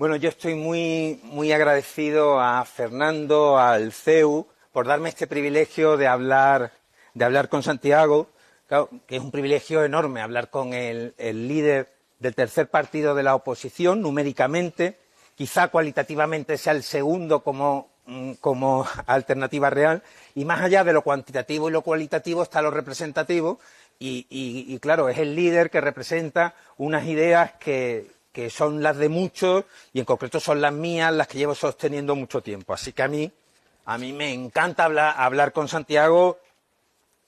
Bueno, yo estoy muy agradecido a Fernando, al CEU, por darme este privilegio de hablar con Santiago, claro, que es un privilegio enorme hablar con el líder del tercer partido de la oposición, numéricamente, quizá cualitativamente sea el segundo como alternativa real, y más allá de lo cuantitativo y lo cualitativo está lo representativo, y claro, es el líder que representa unas ideas que son las de muchos y en concreto son las mías, las que llevo sosteniendo mucho tiempo. Así que a mí me encanta hablar con Santiago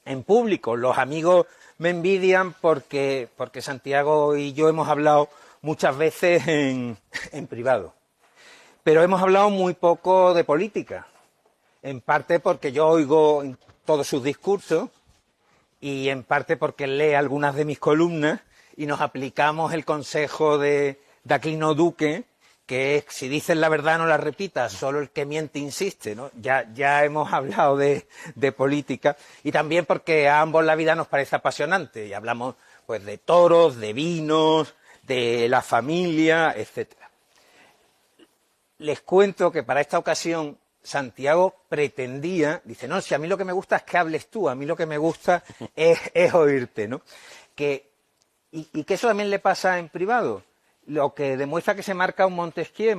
en público. Los amigos me envidian porque Santiago y yo hemos hablado muchas veces en privado. Pero hemos hablado muy poco de política, en parte porque yo oigo todos sus discursos y en parte porque lee algunas de mis columnas y nos aplicamos el consejo de Aquilino Duque, que es, si dices la verdad no la repitas, solo el que miente insiste, ¿no? Ya hemos hablado de política y también porque a ambos la vida nos parece apasionante y hablamos pues de toros, de vinos, de la familia, etcétera. Les cuento que para esta ocasión Santiago pretendía, dice, no, si a mí lo que me gusta es que hables tú, a mí lo que me gusta es oírte, ¿no? Y que eso también le pasa en privado, lo que demuestra que se marca un Montesquieu,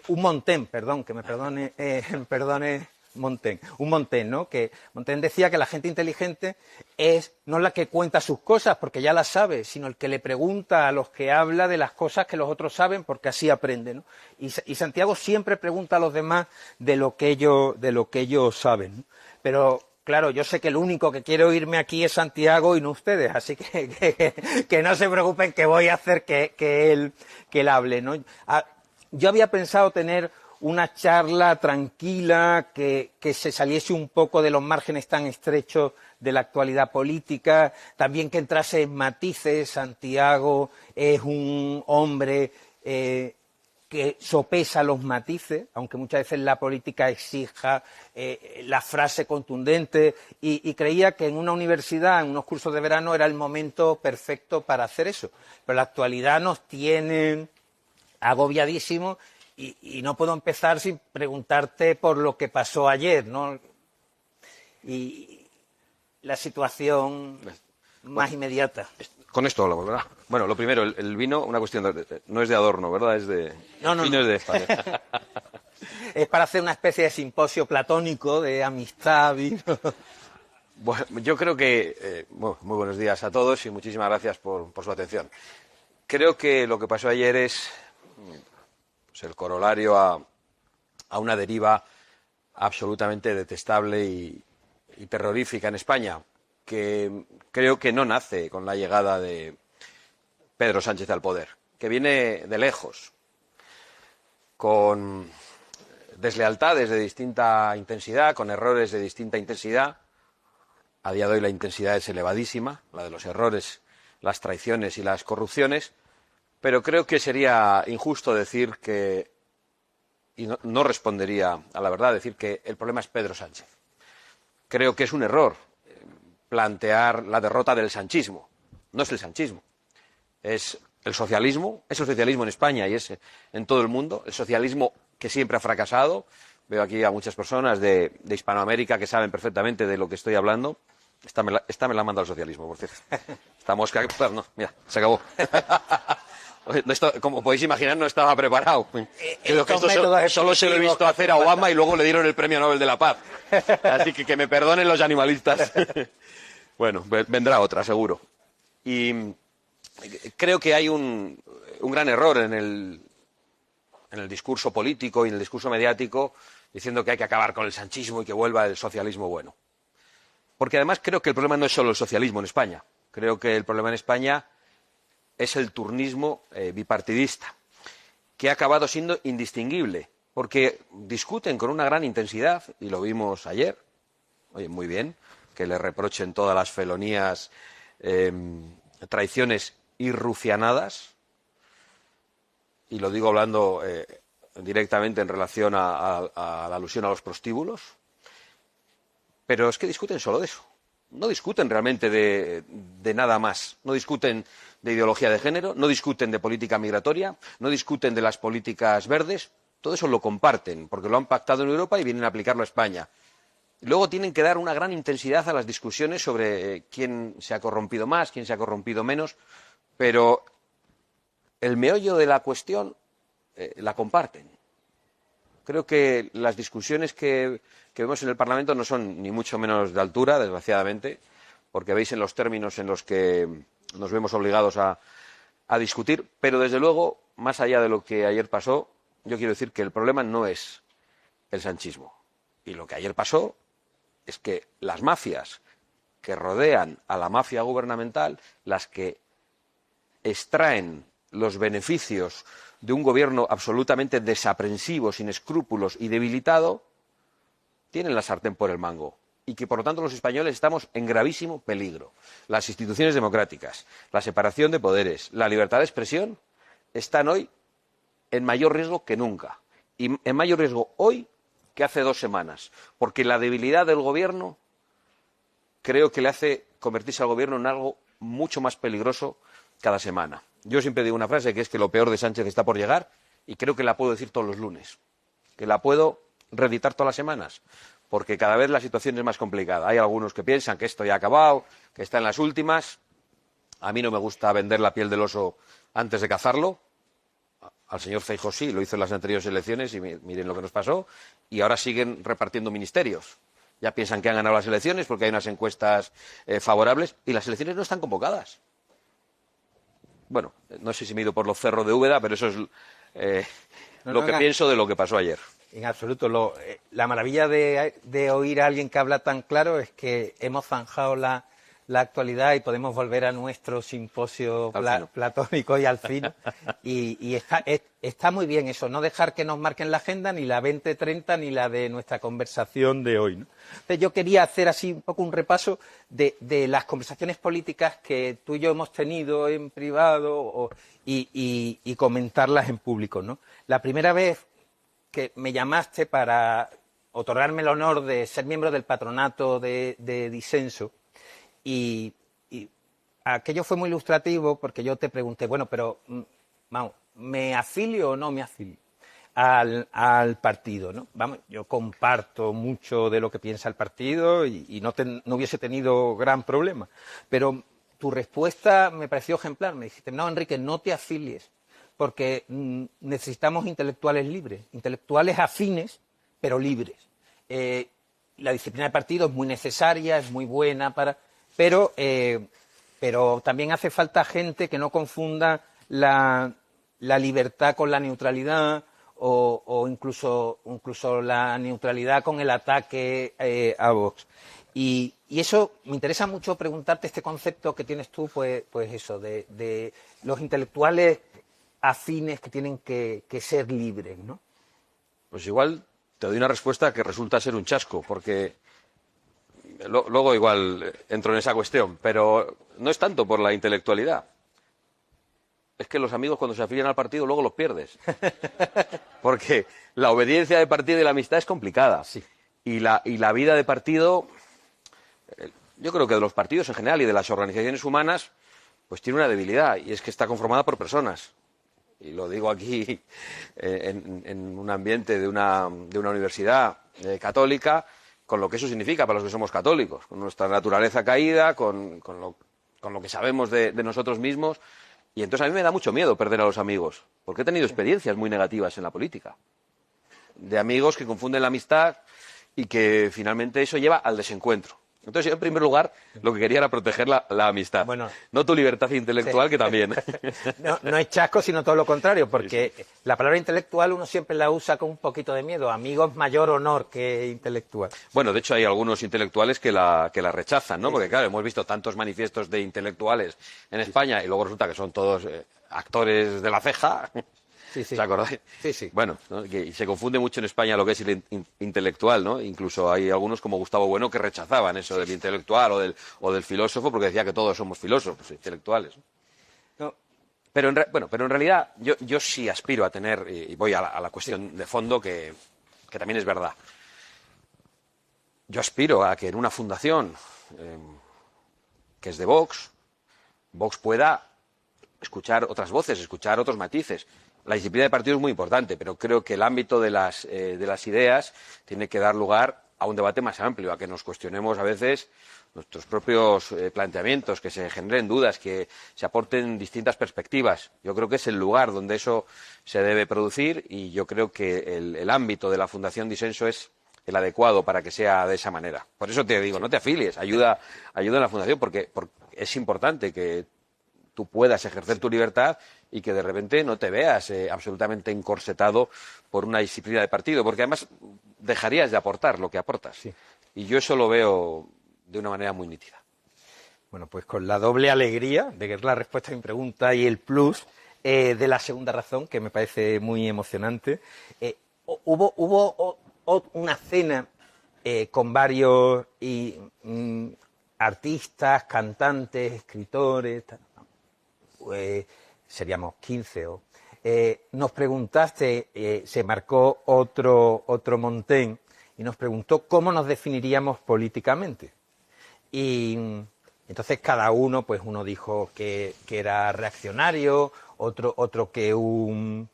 un Montaigne, perdón, que me perdone Montaigne, un Montaigne, ¿no? Que Montaigne decía que la gente inteligente es no la que cuenta sus cosas porque ya las sabe, sino el que le pregunta a los que habla de las cosas que los otros saben porque así aprende, ¿no? Y Santiago siempre pregunta a los demás de lo que ellos saben, ¿no? Pero claro, yo sé que el único que quiere oírme aquí es Santiago y no ustedes, así que no se preocupen que voy a hacer que él hable, ¿no? Yo había pensado tener una charla tranquila, que se saliese un poco de los márgenes tan estrechos de la actualidad política, también que entrase en matices. Santiago es un hombre que sopesa los matices, aunque muchas veces la política exija la frase contundente, y creía que en una universidad, en unos cursos de verano, era el momento perfecto para hacer eso. Pero la actualidad nos tiene agobiadísimos y no puedo empezar sin preguntarte por lo que pasó ayer, ¿no? Y la situación más inmediata. Con esto hablamos, ¿verdad? Bueno, lo primero, el vino, una cuestión, no es de adorno, ¿verdad? Es de... No. Es de España. Es para hacer una especie de simposio platónico de amistad, vino. Bueno, yo creo que... muy buenos días a todos y muchísimas gracias por su atención. Creo que lo que pasó ayer es pues, el corolario a una deriva absolutamente detestable y terrorífica en España, que creo que no nace con la llegada de Pedro Sánchez al poder, que viene de lejos, con deslealtades de distinta intensidad, con errores de distinta intensidad. A día de hoy la intensidad es elevadísima, la de los errores, las traiciones y las corrupciones, pero creo que sería injusto decir que, y no respondería a la verdad, decir que el problema es Pedro Sánchez. Creo que es un error plantear la derrota del sanchismo. No es el sanchismo, es el socialismo en España y es en todo el mundo, el socialismo que siempre ha fracasado. Veo aquí a muchas personas de Hispanoamérica que saben perfectamente de lo que estoy hablando. Esta me la manda el socialismo, por cierto. Esta mosca, no, mira, se acabó. Esto, como podéis imaginar, no estaba preparado. Creo que esto solo se lo he visto hacer a Obama y luego le dieron el Premio Nobel de la Paz. Así que me perdonen los animalistas. Bueno, vendrá otra, seguro. Y creo que hay un gran error en el discurso político y en el discurso mediático diciendo que hay que acabar con el sanchismo y que vuelva el socialismo bueno. Porque además creo que el problema no es solo el socialismo en España. Creo que el problema en España es el turnismo bipartidista, que ha acabado siendo indistinguible, porque discuten con una gran intensidad, y lo vimos ayer. Oye, muy bien, que le reprochen todas las felonías, traiciones y rufianadas, y lo digo hablando directamente en relación a la alusión a los prostíbulos, pero es que discuten solo de eso. no discuten realmente de nada más. No discuten de ideología de género, no discuten de política migratoria, no discuten de las políticas verdes. Todo eso lo comparten, porque lo han pactado en Europa y vienen a aplicarlo a España. Luego tienen que dar una gran intensidad a las discusiones sobre quién se ha corrompido más, quién se ha corrompido menos, pero el meollo de la cuestión la comparten. Creo que las discusiones que vemos en el Parlamento no son ni mucho menos de altura, desgraciadamente, porque veis en los términos en los que nos vemos obligados a discutir, pero desde luego, más allá de lo que ayer pasó, yo quiero decir que el problema no es el sanchismo. Y lo que ayer pasó es que las mafias que rodean a la mafia gubernamental, las que extraen los beneficios de un gobierno absolutamente desaprensivo, sin escrúpulos y debilitado, tienen la sartén por el mango. Y que, por lo tanto, los españoles estamos en gravísimo peligro. Las instituciones democráticas, la separación de poderes, la libertad de expresión están hoy en mayor riesgo que nunca. Y en mayor riesgo hoy que hace 2 semanas. Porque la debilidad del gobierno creo que le hace convertirse al gobierno en algo mucho más peligroso cada semana. Yo siempre digo una frase, que es que lo peor de Sánchez está por llegar, y creo que la puedo decir todos los lunes. Que la puedo reeditar todas las semanas, porque cada vez la situación es más complicada. Hay algunos que piensan que esto ya ha acabado, que está en las últimas. A mí no me gusta vender la piel del oso antes de cazarlo. Al señor Feijóo sí, lo hizo en las anteriores elecciones y miren lo que nos pasó. Y ahora siguen repartiendo ministerios. Ya piensan que han ganado las elecciones porque hay unas encuestas favorables y las elecciones no están convocadas. Bueno, no sé si me he ido por los cerros de Úbeda, pero eso es lo que pienso de lo que pasó ayer. En absoluto. La maravilla de oír a alguien que habla tan claro es que hemos zanjado la actualidad y podemos volver a nuestro simposio platónico y al fin. Y está muy bien eso, no dejar que nos marquen la agenda, ni la 2030, ni la de nuestra conversación de hoy, ¿no? Entonces, yo quería hacer así un poco un repaso de las conversaciones políticas que tú y yo hemos tenido en privado y comentarlas en público, ¿no? La primera vez que me llamaste para otorgarme el honor de ser miembro del patronato de disenso, y aquello fue muy ilustrativo porque yo te pregunté, bueno, pero vamos, ¿me afilio o no me afilio al partido, ¿no? Vamos, yo comparto mucho de lo que piensa el partido y no hubiese tenido gran problema, pero tu respuesta me pareció ejemplar. Me dijiste, no, Enrique, no te afilies, porque necesitamos intelectuales libres, intelectuales afines, pero libres. La disciplina de partido es muy necesaria, es muy buena pero también hace falta gente que no confunda la libertad con la neutralidad o incluso la neutralidad con el ataque a Vox. Y eso me interesa mucho preguntarte este concepto que tienes tú, pues eso, de los intelectuales afines que tienen que ser libres, ¿no? Pues igual te doy una respuesta que resulta ser un chasco, porque luego igual entro en esa cuestión, pero no es tanto por la intelectualidad. Es que los amigos cuando se afilian al partido luego los pierdes. Porque la obediencia de partido y la amistad es complicada. Sí. Y la vida de partido, yo creo que de los partidos en general y de las organizaciones humanas, pues tiene una debilidad, y es que está conformada por personas. Y lo digo aquí en un ambiente de una universidad católica, con lo que eso significa para los que somos católicos, con nuestra naturaleza caída, con lo que sabemos de nosotros mismos. Y entonces a mí me da mucho miedo perder a los amigos, porque he tenido experiencias muy negativas en la política, de amigos que confunden la amistad y que finalmente eso lleva al desencuentro. Entonces, yo, en primer lugar, lo que quería era proteger la amistad. Bueno, no tu libertad intelectual, sí, que también. No es chasco, sino todo lo contrario, porque sí, la palabra intelectual uno siempre la usa con un poquito de miedo. Amigo es mayor honor que intelectual. Bueno, de hecho, hay algunos intelectuales que la rechazan, ¿no? Sí. Porque, claro, hemos visto tantos manifiestos de intelectuales en España y luego resulta que son todos actores de la ceja. Sí, sí. ¿Os acordáis? Sí, sí. Bueno, ¿no? Que se confunde mucho en España lo que es el intelectual, ¿no? Incluso hay algunos como Gustavo Bueno que rechazaban eso del intelectual o del filósofo, porque decía que todos somos filósofos, intelectuales. No. Pero en realidad yo sí aspiro a tener, y voy a la cuestión de fondo que también es verdad. Yo aspiro a que en una fundación que es de Vox, Vox pueda escuchar otras voces, escuchar otros matices. La disciplina de partido es muy importante, pero creo que el ámbito de las ideas tiene que dar lugar a un debate más amplio, a que nos cuestionemos a veces nuestros propios planteamientos, que se generen dudas, que se aporten distintas perspectivas. Yo creo que es el lugar donde eso se debe producir y yo creo que el ámbito de la Fundación Disenso es el adecuado para que sea de esa manera. Por eso te digo, no te afilies, ayuda en la Fundación, porque es importante que tú puedas ejercer tu libertad y que de repente no te veas absolutamente encorsetado por una disciplina de partido, porque además dejarías de aportar lo que aportas. Sí. Y yo eso lo veo de una manera muy nítida. Bueno, pues con la doble alegría de que es la respuesta a mi pregunta y el plus de la segunda razón, que me parece muy emocionante. Hubo una cena con varios artistas, cantantes, escritores, seríamos 15 nos preguntaste, se marcó otro Montaigne y nos preguntó cómo nos definiríamos políticamente. Y entonces cada uno, pues uno dijo que era reaccionario, otro que un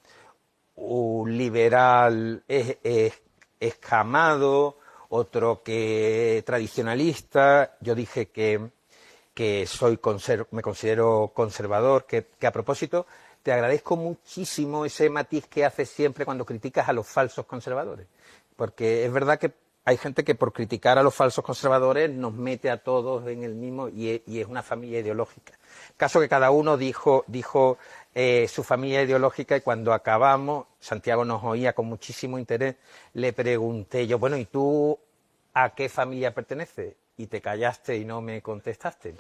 liberal escamado, otro que tradicionalista. Yo dije que me considero conservador, que a propósito te agradezco muchísimo ese matiz que haces siempre cuando criticas a los falsos conservadores, porque es verdad que hay gente que por criticar a los falsos conservadores nos mete a todos en el mismo y es una familia ideológica. Caso que cada uno dijo su familia ideológica y cuando acabamos, Santiago nos oía con muchísimo interés, le pregunté yo, bueno, ¿y tú a qué familia perteneces? Y te callaste y no me contestaste.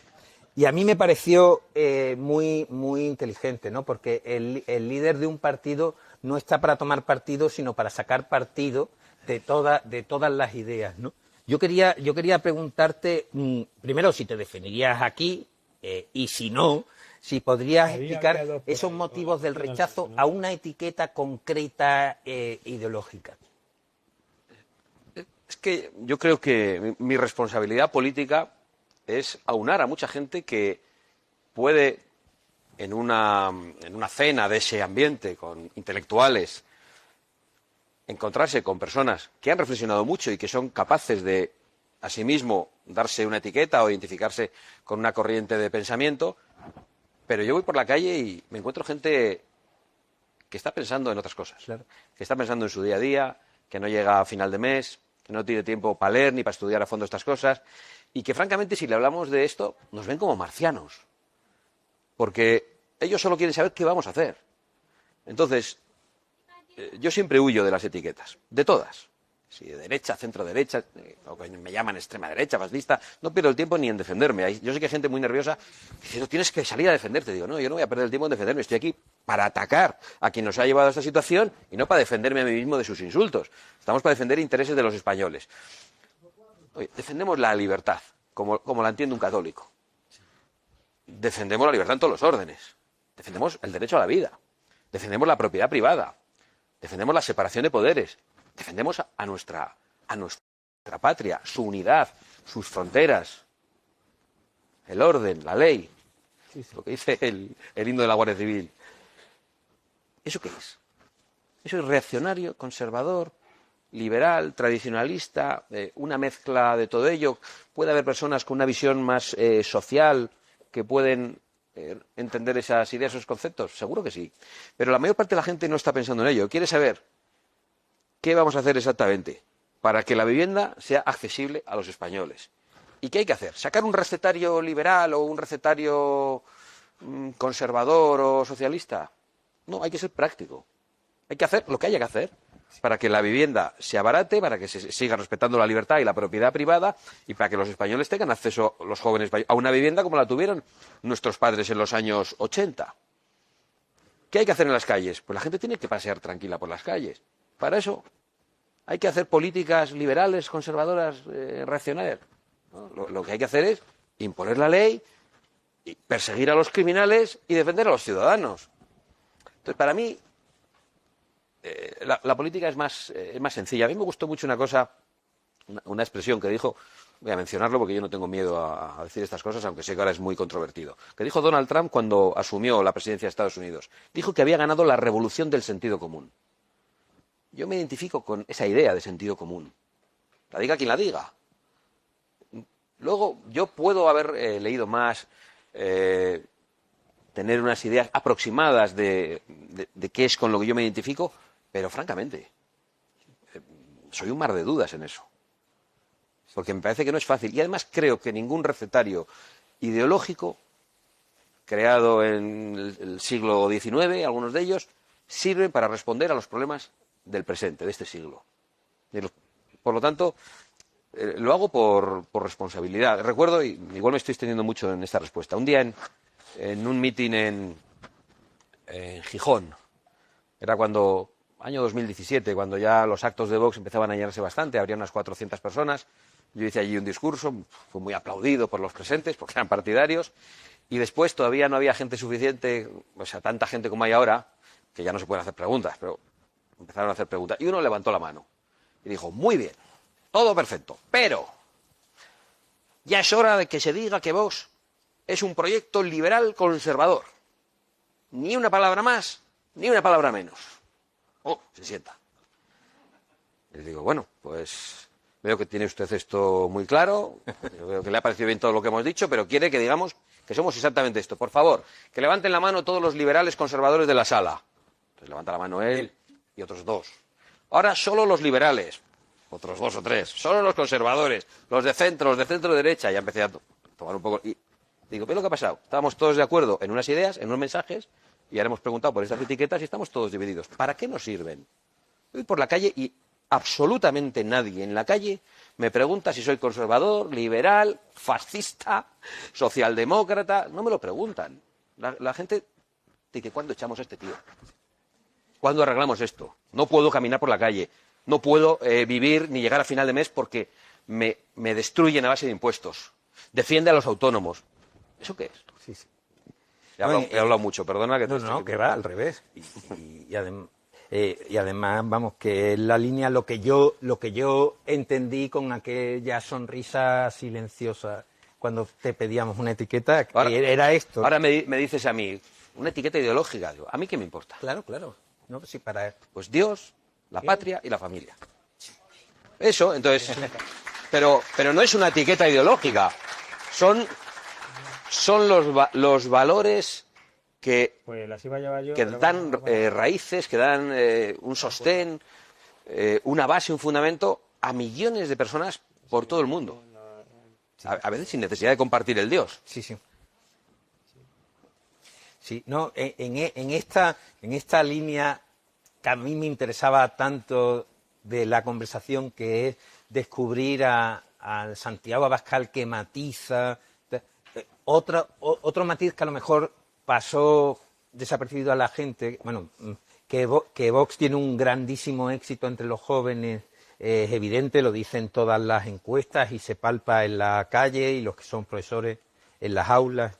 Y a mí me pareció muy inteligente, ¿no? Porque el líder de un partido no está para tomar partido, sino para sacar partido de todas las ideas, ¿no? Yo quería preguntarte, primero, si te definirías aquí, y si no, si podrías explicar esos motivos del rechazo a una etiqueta concreta ideológica. Es que yo creo que mi responsabilidad política es aunar a mucha gente que puede, en una cena de ese ambiente, con intelectuales, encontrarse con personas que han reflexionado mucho y que son capaces de, asimismo, darse una etiqueta o identificarse con una corriente de pensamiento, pero yo voy por la calle y me encuentro gente que está pensando en otras cosas, Claro. que está pensando en su día a día, que no llega a final de mes, que no tiene tiempo para leer ni para estudiar a fondo estas cosas, y que, francamente, si le hablamos de esto, nos ven como marcianos, porque ellos solo quieren saber qué vamos a hacer. Entonces, yo siempre huyo de las etiquetas, de todas. Si de derecha, centro derecha, o que me llaman extrema derecha, fascista, no pierdo el tiempo ni en defenderme. Yo sé que hay gente muy nerviosa diciendo, tienes que salir a defenderte. Digo, no, yo no voy a perder el tiempo en defenderme, estoy aquí para atacar a quien nos ha llevado a esta situación y no para defenderme a mí mismo de sus insultos. Estamos para defender intereses de los españoles. Oye, defendemos la libertad, como la entiende un católico. Defendemos la libertad en todos los órdenes. Defendemos el derecho a la vida. Defendemos la propiedad privada. Defendemos la separación de poderes. Defendemos a nuestra patria, su unidad, sus fronteras, el orden, la ley. Lo que dice el himno de la Guardia Civil. ¿Eso qué es? Eso es reaccionario, conservador, liberal, tradicionalista, una mezcla de todo ello. Puede haber personas con una visión más social que pueden entender esas ideas, esos conceptos. Seguro que sí. Pero la mayor parte de la gente no está pensando en ello. Quiere saber qué vamos a hacer exactamente para que la vivienda sea accesible a los españoles. ¿Y qué hay que hacer? ¿Sacar un recetario liberal o un recetario conservador o socialista? No, hay que ser práctico. Hay que hacer lo que haya que hacer para que la vivienda sea barata, para que se siga respetando la libertad y la propiedad privada y para que los españoles tengan acceso, los jóvenes, a una vivienda como la tuvieron nuestros padres en los años 80. ¿Qué hay que hacer en las calles? Pues la gente tiene que pasear tranquila por las calles. Para eso hay que hacer políticas liberales, conservadoras, reaccionarias. ¿No? Lo que hay que hacer es imponer la ley, y perseguir a los criminales y defender a los ciudadanos. Entonces, para mí, la política es más sencilla. A mí me gustó mucho una cosa, una expresión que dijo voy a mencionarlo porque yo no tengo miedo a decir estas cosas, aunque sé que ahora es muy controvertido, que dijo Donald Trump cuando asumió la presidencia de Estados Unidos. Dijo que había ganado la revolución del sentido común. Yo me identifico con esa idea de sentido común. La diga quien la diga. Luego, yo puedo haber leído más, tener unas ideas aproximadas de qué es con lo que yo me identifico, pero francamente, soy un mar de dudas en eso. Porque me parece que no es fácil. Y además creo que ningún recetario ideológico creado en el siglo XIX, algunos de ellos, sirve para responder a los problemas del presente, de este siglo. Por lo tanto, lo hago por responsabilidad. Recuerdo, y igual me estoy extendiendo mucho en esta respuesta, un día en un mitin en Gijón, era año 2017, cuando ya los actos de Vox empezaban a llenarse bastante, habría unas 400 personas. Yo hice allí un discurso, fue muy aplaudido por los presentes, porque eran partidarios, y después todavía no había gente suficiente, o sea, tanta gente como hay ahora, que ya no se pueden hacer preguntas, pero empezaron a hacer preguntas. Y uno levantó la mano y dijo, muy bien, todo perfecto, pero ya es hora de que se diga que Vox es un proyecto liberal conservador. Ni una palabra más, ni una palabra menos. Oh, se sienta. Les digo, bueno, pues veo que tiene usted esto muy claro, veo que le ha parecido bien todo lo que hemos dicho, pero quiere que digamos que somos exactamente esto. Por favor, que levanten la mano todos los liberales conservadores de la sala. Entonces levanta la mano él y otros dos. Ahora solo los liberales, otros dos o tres, solo los conservadores, los de centro derecha. Ya empecé a tomar un poco. Y digo, ¿qué es lo que ha pasado? Estábamos todos de acuerdo en unas ideas, en unos mensajes, y ahora hemos preguntado por estas etiquetas y estamos todos divididos. ¿Para qué nos sirven? Voy por la calle y absolutamente nadie en la calle me pregunta si soy conservador, liberal, fascista, socialdemócrata. No me lo preguntan. La gente dice, ¿cuándo echamos a este tío? ¿Cuándo arreglamos esto? No puedo caminar por la calle. No puedo vivir ni llegar a final de mes porque me destruyen a base de impuestos. Defiende a los autónomos. ¿Eso qué es? Sí, sí. He hablado mucho, perdona que te No, que va al revés. Y además, vamos, que es la línea lo que yo entendí con aquella sonrisa silenciosa cuando te pedíamos una etiqueta, que ahora, era esto. Ahora me dices a mí, una etiqueta ideológica. Digo, ¿a mí qué me importa? Claro. No, sí, pues Dios, la patria y la familia. Eso, entonces. Pero no es una etiqueta ideológica. Son los valores que dan raíces, que dan un sostén, una base, un fundamento a millones de personas por todo el mundo. A veces sin necesidad de compartir el Dios. Sí. Sí, no, en esta línea que a mí me interesaba tanto de la conversación, que es descubrir al Santiago Abascal que matiza, otro matiz que a lo mejor pasó desapercibido a la gente, bueno, que Vox tiene un grandísimo éxito entre los jóvenes, es evidente, lo dicen todas las encuestas y se palpa en la calle y los que son profesores en las aulas.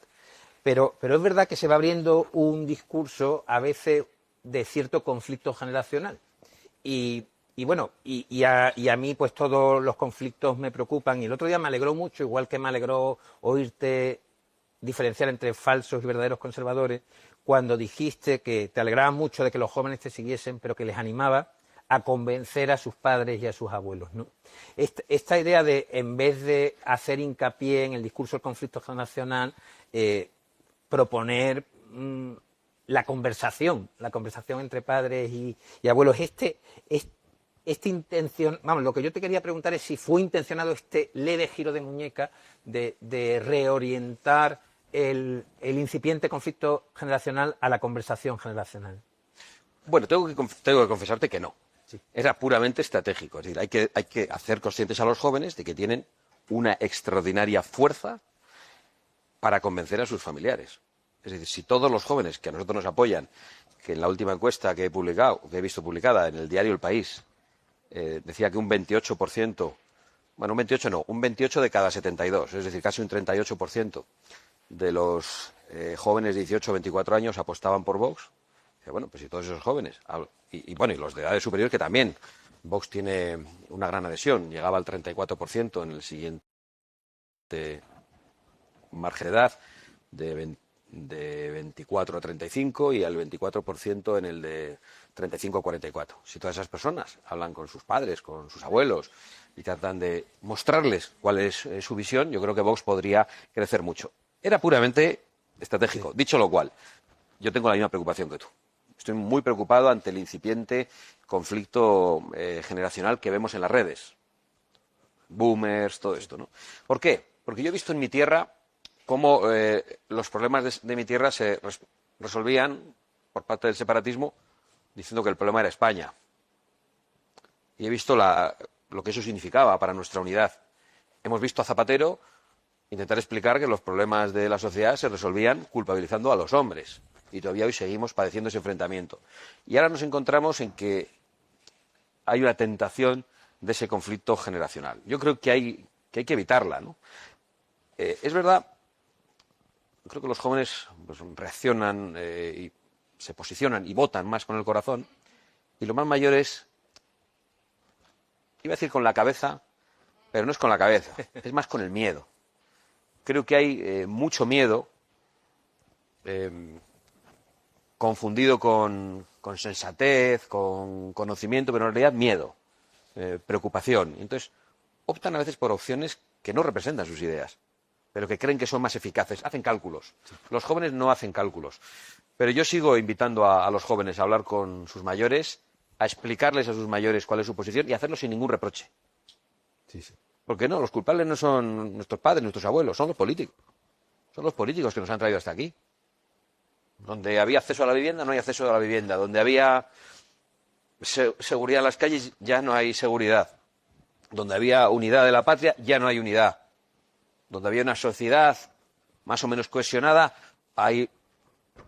Pero es verdad que se va abriendo un discurso a veces de cierto conflicto generacional. Y a mí pues todos los conflictos me preocupan. Y el otro día me alegró mucho, igual que me alegró oírte diferenciar entre falsos y verdaderos conservadores, cuando dijiste que te alegraba mucho de que los jóvenes te siguiesen, pero que les animaba a convencer a sus padres y a sus abuelos, ¿no? Esta idea de, en vez de hacer hincapié en el discurso del conflicto generacional, proponer la conversación entre padres y abuelos. Esta intención, vamos, lo que yo te quería preguntar es si fue intencionado este leve giro de muñeca de reorientar el incipiente conflicto generacional a la conversación generacional. Bueno, tengo que confesarte que no. Sí. Era puramente estratégico. Es decir, hay que hacer conscientes a los jóvenes de que tienen una extraordinaria fuerza para convencer a sus familiares. Es decir, si todos los jóvenes que a nosotros nos apoyan, que en la última encuesta que he visto publicada en el diario El País, decía que un 28%, bueno, un 28 no, un 28 de cada 72, es decir, casi un 38% de los jóvenes de 18 o 24 años apostaban por Vox. Bueno, pues si todos esos jóvenes, y los de edades superiores, que también Vox tiene una gran adhesión, llegaba al 34% en el siguiente de margen de edad de 24 a 35 y al 24% en el de 35 a 44. Si todas esas personas hablan con sus padres, con sus abuelos y tratan de mostrarles cuál es su visión, yo creo que Vox podría crecer mucho. Era puramente estratégico. Sí. Dicho lo cual, yo tengo la misma preocupación que tú. Estoy muy preocupado ante el incipiente conflicto generacional que vemos en las redes. Boomers, todo esto, ¿no? ¿Por qué? Porque yo he visto en mi tierra cómo los problemas de mi tierra se resolvían por parte del separatismo diciendo que el problema era España. Y he visto lo que eso significaba para nuestra unidad. Hemos visto a Zapatero intentar explicar que los problemas de la sociedad se resolvían culpabilizando a los hombres. Y todavía hoy seguimos padeciendo ese enfrentamiento. Y ahora nos encontramos en que hay una tentación de ese conflicto generacional. Yo creo que hay que evitarla, ¿no? Es verdad, creo que los jóvenes pues, reaccionan y se posicionan y votan más con el corazón, y los más mayores, iba a decir con la cabeza, pero no es con la cabeza, es más con el miedo. Creo que hay mucho miedo confundido con sensatez, con conocimiento, pero en realidad miedo, preocupación. Entonces, optan a veces por opciones que no representan sus ideas, pero que creen que son más eficaces. Hacen cálculos. Los jóvenes no hacen cálculos. Pero yo sigo invitando a los jóvenes a hablar con sus mayores, a explicarles a sus mayores cuál es su posición y hacerlo sin ningún reproche. Sí, sí. Porque no, los culpables no son nuestros padres, nuestros abuelos, son los políticos. Son los políticos que nos han traído hasta aquí. Donde había acceso a la vivienda, no hay acceso a la vivienda. Donde había seguridad en las calles, ya no hay seguridad. Donde había unidad de la patria, ya no hay unidad. Donde había una sociedad más o menos cohesionada, hay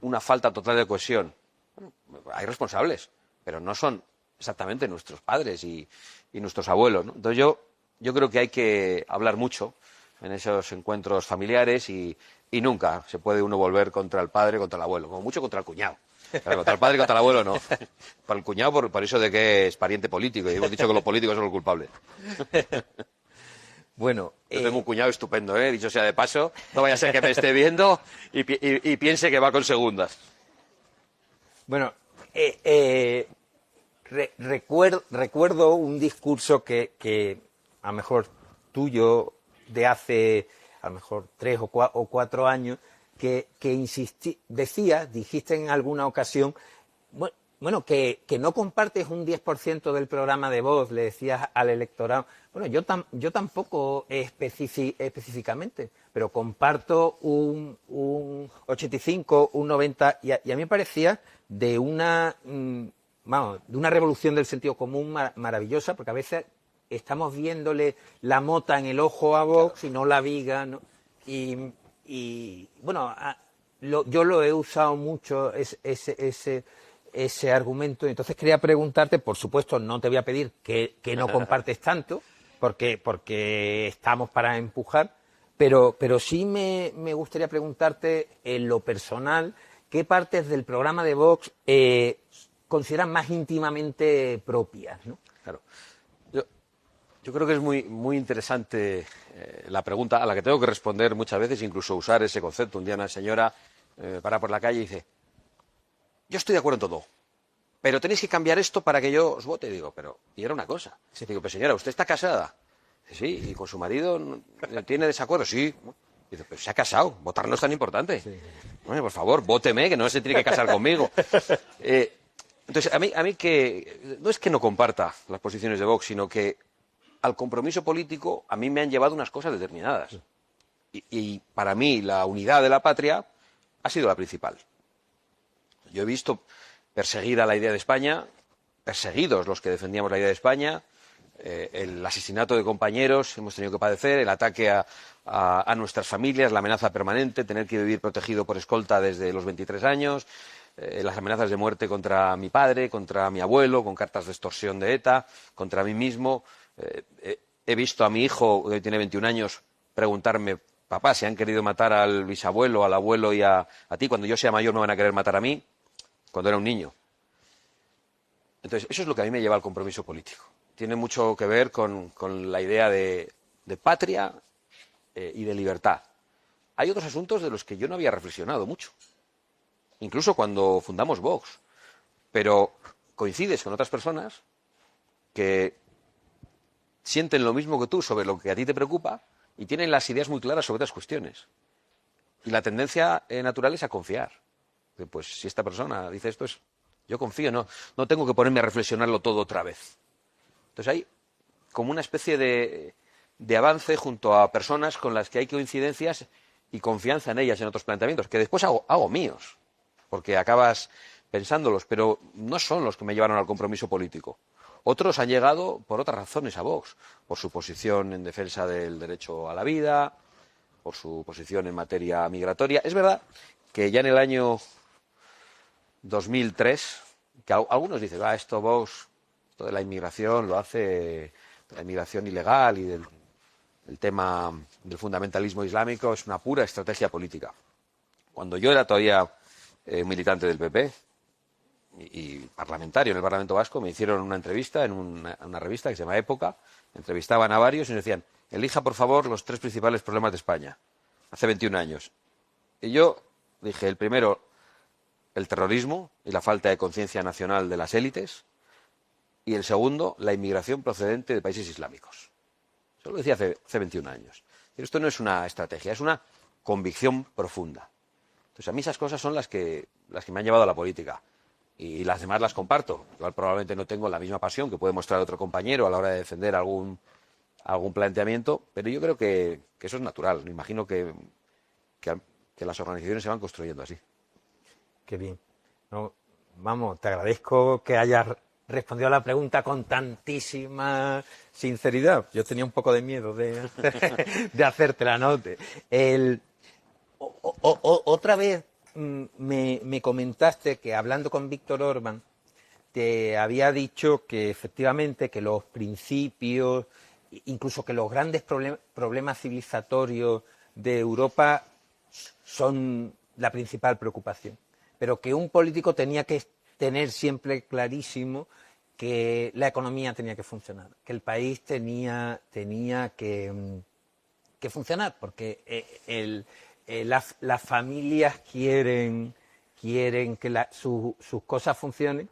una falta total de cohesión. Bueno, hay responsables, pero no son exactamente nuestros padres y nuestros abuelos, ¿no? Entonces yo creo que hay que hablar mucho en esos encuentros familiares y nunca se puede uno volver contra el padre, contra el abuelo, como mucho contra el cuñado. Claro, contra el padre y contra el abuelo no. Para el cuñado por eso de que es pariente político y hemos dicho que los políticos son los culpables. Bueno, yo tengo un cuñado estupendo, dicho sea de paso, no vaya a ser que me esté viendo y piense que va con segundas. Bueno, recuerdo un discurso que a lo mejor tuyo de hace a lo mejor 3 o 4 años que dijiste en alguna ocasión, bueno, que no compartes un 10% del programa de Vox, le decías al electorado. Bueno, yo tampoco específicamente, pero comparto un 85, un 90, y a mí me parecía de una revolución del sentido común maravillosa, porque a veces estamos viéndole la mota en el ojo a Vox y no la viga, ¿no? Y bueno, yo lo he usado mucho, ese argumento. Entonces quería preguntarte, por supuesto, no te voy a pedir que no compartes tanto, porque estamos para empujar, pero sí me gustaría preguntarte en lo personal, ¿qué partes del programa de Vox consideran más íntimamente propias, ¿no? Claro. Yo creo que es muy interesante la pregunta a la que tengo que responder muchas veces, incluso usar ese concepto. Un día una señora para por la calle y dice: yo estoy de acuerdo en todo, pero tenéis que cambiar esto para que yo os vote. Digo, y era una cosa. Digo, pero señora, ¿usted está casada? Dice, sí, y con su marido tiene desacuerdo. Sí. Dice, pero se ha casado, votar no es tan importante. Sí. Bueno, por favor, vóteme, que no se tiene que casar conmigo. Entonces, a mí que no es que no comparta las posiciones de Vox, sino que al compromiso político a mí me han llevado unas cosas determinadas. Sí. Y para mí la unidad de la patria ha sido la principal. Yo he visto perseguida la idea de España, perseguidos los que defendíamos la idea de España, el asesinato de compañeros hemos tenido que padecer, el ataque a nuestras familias, la amenaza permanente, tener que vivir protegido por escolta desde los 23 años, las amenazas de muerte contra mi padre, contra mi abuelo, con cartas de extorsión de ETA, contra mí mismo. He visto a mi hijo, que tiene 21 años, preguntarme: papá, si han querido matar al bisabuelo, al abuelo y a ti, cuando yo sea mayor me van a querer matar a mí, cuando era un niño. Entonces, eso es lo que a mí me lleva al compromiso político. Tiene mucho que ver con la idea de patria y de libertad. Hay otros asuntos de los que yo no había reflexionado mucho, incluso cuando fundamos Vox, pero coincides con otras personas que sienten lo mismo que tú sobre lo que a ti te preocupa y tienen las ideas muy claras sobre otras cuestiones. Y la tendencia natural es a confiar. Pues si esta persona dice esto, yo confío, no tengo que ponerme a reflexionarlo todo otra vez. Entonces hay como una especie de avance junto a personas con las que hay coincidencias y confianza en ellas en otros planteamientos, que después hago míos, porque acabas pensándolos, pero no son los que me llevaron al compromiso político. Otros han llegado por otras razones a Vox, por su posición en defensa del derecho a la vida, por su posición en materia migratoria. Es verdad que ya en el año 2003, que algunos dicen, esto Vox, esto de la inmigración lo hace, la inmigración ilegal y el tema del fundamentalismo islámico es una pura estrategia política. Cuando yo era todavía militante del PP y parlamentario en el Parlamento Vasco, me hicieron una entrevista en una revista que se llama Época, entrevistaban a varios y nos decían, elija por favor los 3 principales problemas de España, hace 21 años. Y yo dije, el primero, el terrorismo y la falta de conciencia nacional de las élites, y el segundo, la inmigración procedente de países islámicos. Eso lo decía hace 21 años. Pero esto no es una estrategia, es una convicción profunda. Entonces, a mí esas cosas son las que me han llevado a la política. Y las demás las comparto. Igual probablemente no tengo la misma pasión que puede mostrar otro compañero a la hora de defender algún planteamiento, pero yo creo que eso es natural. Me imagino que las organizaciones se van construyendo así. Qué bien. No, vamos, te agradezco que hayas respondido a la pregunta con tantísima sinceridad. Yo tenía un poco de miedo de hacértela, ¿no? Otra vez me comentaste que hablando con Víctor Orbán te había dicho que efectivamente que los principios, incluso que los grandes problemas civilizatorios de Europa son la principal preocupación, pero que un político tenía que tener siempre clarísimo que la economía tenía que funcionar, que el país tenía que funcionar, porque las familias quieren que sus cosas funcionen.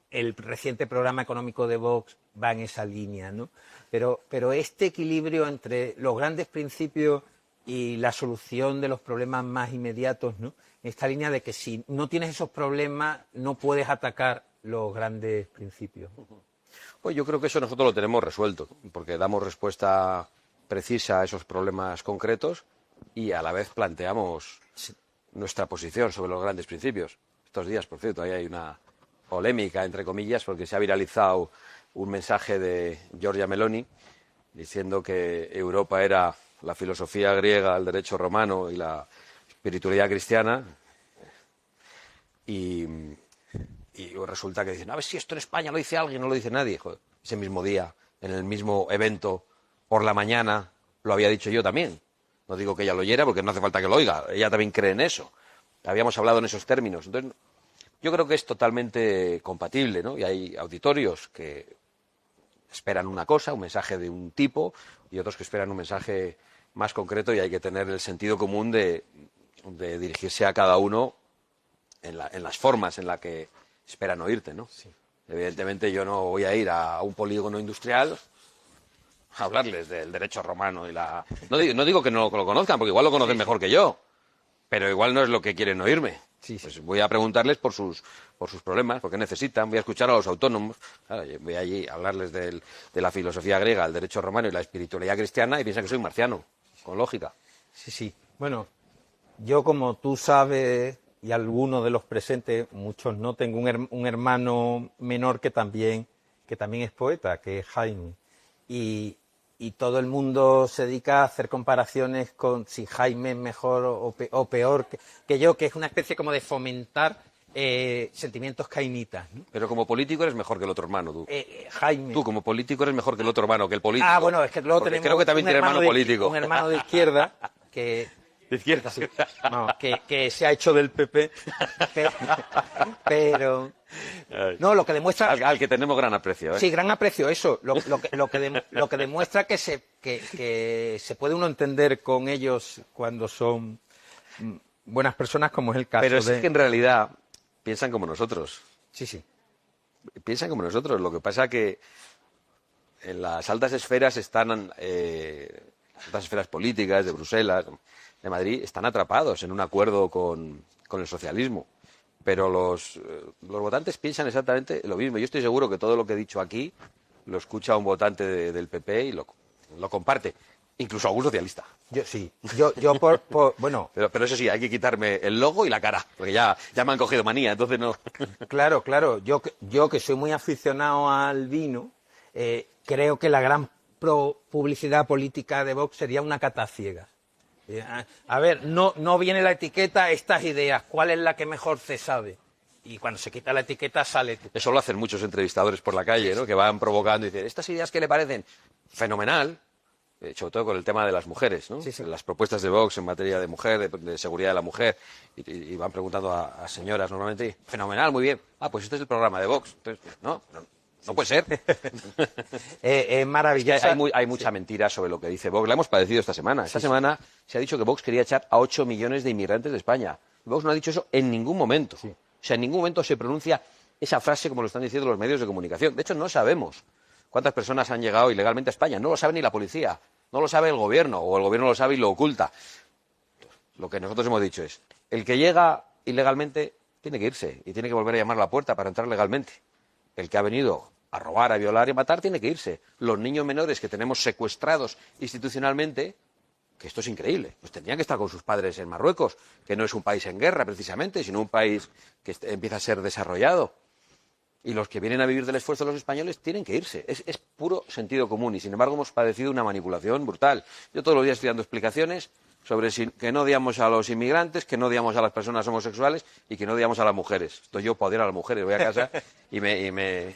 El reciente programa económico de Vox va en esa línea, ¿no? Pero este equilibrio entre los grandes principios y la solución de los problemas más inmediatos, ¿no? Esta línea de que si no tienes esos problemas no puedes atacar los grandes principios. Pues yo creo que eso nosotros lo tenemos resuelto, porque damos respuesta precisa a esos problemas concretos y a la vez planteamos nuestra posición sobre los grandes principios. Estos días, por cierto, ahí hay una polémica, entre comillas, porque se ha viralizado un mensaje de Giorgia Meloni diciendo que Europa era la filosofía griega, el derecho romano y la espiritualidad cristiana, y resulta que dicen, a ver si esto en España lo dice alguien, no lo dice nadie. Joder, ese mismo día, en el mismo evento, por la mañana, lo había dicho yo también. No digo que ella lo oyera porque no hace falta que lo oiga, ella también cree en eso. Habíamos hablado en esos términos. Entonces, yo creo que es totalmente compatible, ¿no? Y hay auditorios que esperan una cosa, un mensaje de un tipo, y otros que esperan un mensaje más concreto, y hay que tener el sentido común de dirigirse a cada uno en las formas en las que esperan oírte, ¿no? Sí. Evidentemente yo no voy a ir a un polígono industrial a hablarles del derecho romano y la... No digo que no lo conozcan, porque igual lo conocen mejor que yo, pero igual no es lo que quieren oírme. Sí, sí. Pues voy a preguntarles por sus problemas, por qué necesitan, voy a escuchar a los autónomos, claro, voy allí a hablarles de la filosofía griega, el derecho romano y la espiritualidad cristiana y piensan que soy marciano, con lógica. Sí, sí. Bueno, yo como tú sabes, y algunos de los presentes, muchos no, tengo un hermano menor que también es poeta, que es Jaime, y todo el mundo se dedica a hacer comparaciones con si Jaime es mejor o peor que yo, que es una especie como de fomentar sentimientos cainitas, ¿no? Pero como político eres mejor que el otro hermano, tú. Jaime. Tú como político eres mejor que el otro hermano, que el político. Ah, bueno, es que luego tenemos creo que también tiene hermano político. Un hermano de izquierda que De izquierda. Sí, no, que se ha hecho del PP, pero, pero no, lo que demuestra... Al que tenemos gran aprecio, ¿eh? Sí, gran aprecio, eso. Lo que demuestra que se puede uno entender con ellos cuando son buenas personas, como es el caso Pero es que en realidad piensan como nosotros. Sí, sí. Piensan como nosotros. Lo que pasa que en las altas esferas están... las esferas políticas de Bruselas, de Madrid, están atrapados en un acuerdo con el socialismo. Pero los votantes piensan exactamente lo mismo. Yo estoy seguro que todo lo que he dicho aquí lo escucha un votante del PP y lo comparte. Incluso algún socialista. Yo sí. Bueno. Pero eso sí, hay que quitarme el logo y la cara, porque ya me han cogido manía, entonces no. Claro, claro. Yo que soy muy aficionado al vino, creo que la gran publicidad política de Vox sería una cata ciega. A ver, no viene la etiqueta, estas ideas, ¿cuál es la que mejor se sabe? Y cuando se quita la etiqueta sale. Eso lo hacen muchos entrevistadores por la calle, ¿no? Que van provocando y dicen, ¿estas ideas qué le parecen? Fenomenal, sobre todo con el tema de las mujeres, ¿no? Sí, sí. Las propuestas de Vox en materia de mujer, de seguridad de la mujer, y van preguntando a señoras normalmente, fenomenal, muy bien. Ah, pues este es el programa de Vox. Entonces, no puede ser. Es maravilloso. Hay mucha mentira sobre lo que dice Vox. La hemos padecido esta semana. Esta semana se ha dicho que Vox quería echar a 8 millones de inmigrantes de España. Vox no ha dicho eso en ningún momento. Sí. O sea, en ningún momento se pronuncia esa frase como lo están diciendo los medios de comunicación. De hecho, no sabemos cuántas personas han llegado ilegalmente a España. No lo sabe ni la policía, no lo sabe el gobierno, o el gobierno lo sabe y lo oculta. Lo que nosotros hemos dicho es, el que llega ilegalmente tiene que irse y tiene que volver a llamar a la puerta para entrar legalmente. El que ha venido a robar, a violar y a matar tiene que irse. Los niños menores que tenemos secuestrados institucionalmente, que esto es increíble, pues tendrían que estar con sus padres en Marruecos, que no es un país en guerra precisamente, sino un país que empieza a ser desarrollado. Y los que vienen a vivir del esfuerzo de los españoles tienen que irse. Es puro sentido común y, sin embargo, hemos padecido una manipulación brutal. Yo todos los días estoy dando explicaciones sobre que no odiamos a los inmigrantes, que no odiamos a las personas homosexuales y que no odiamos a las mujeres. Estoy yo para odiar a las mujeres. Voy a casa y me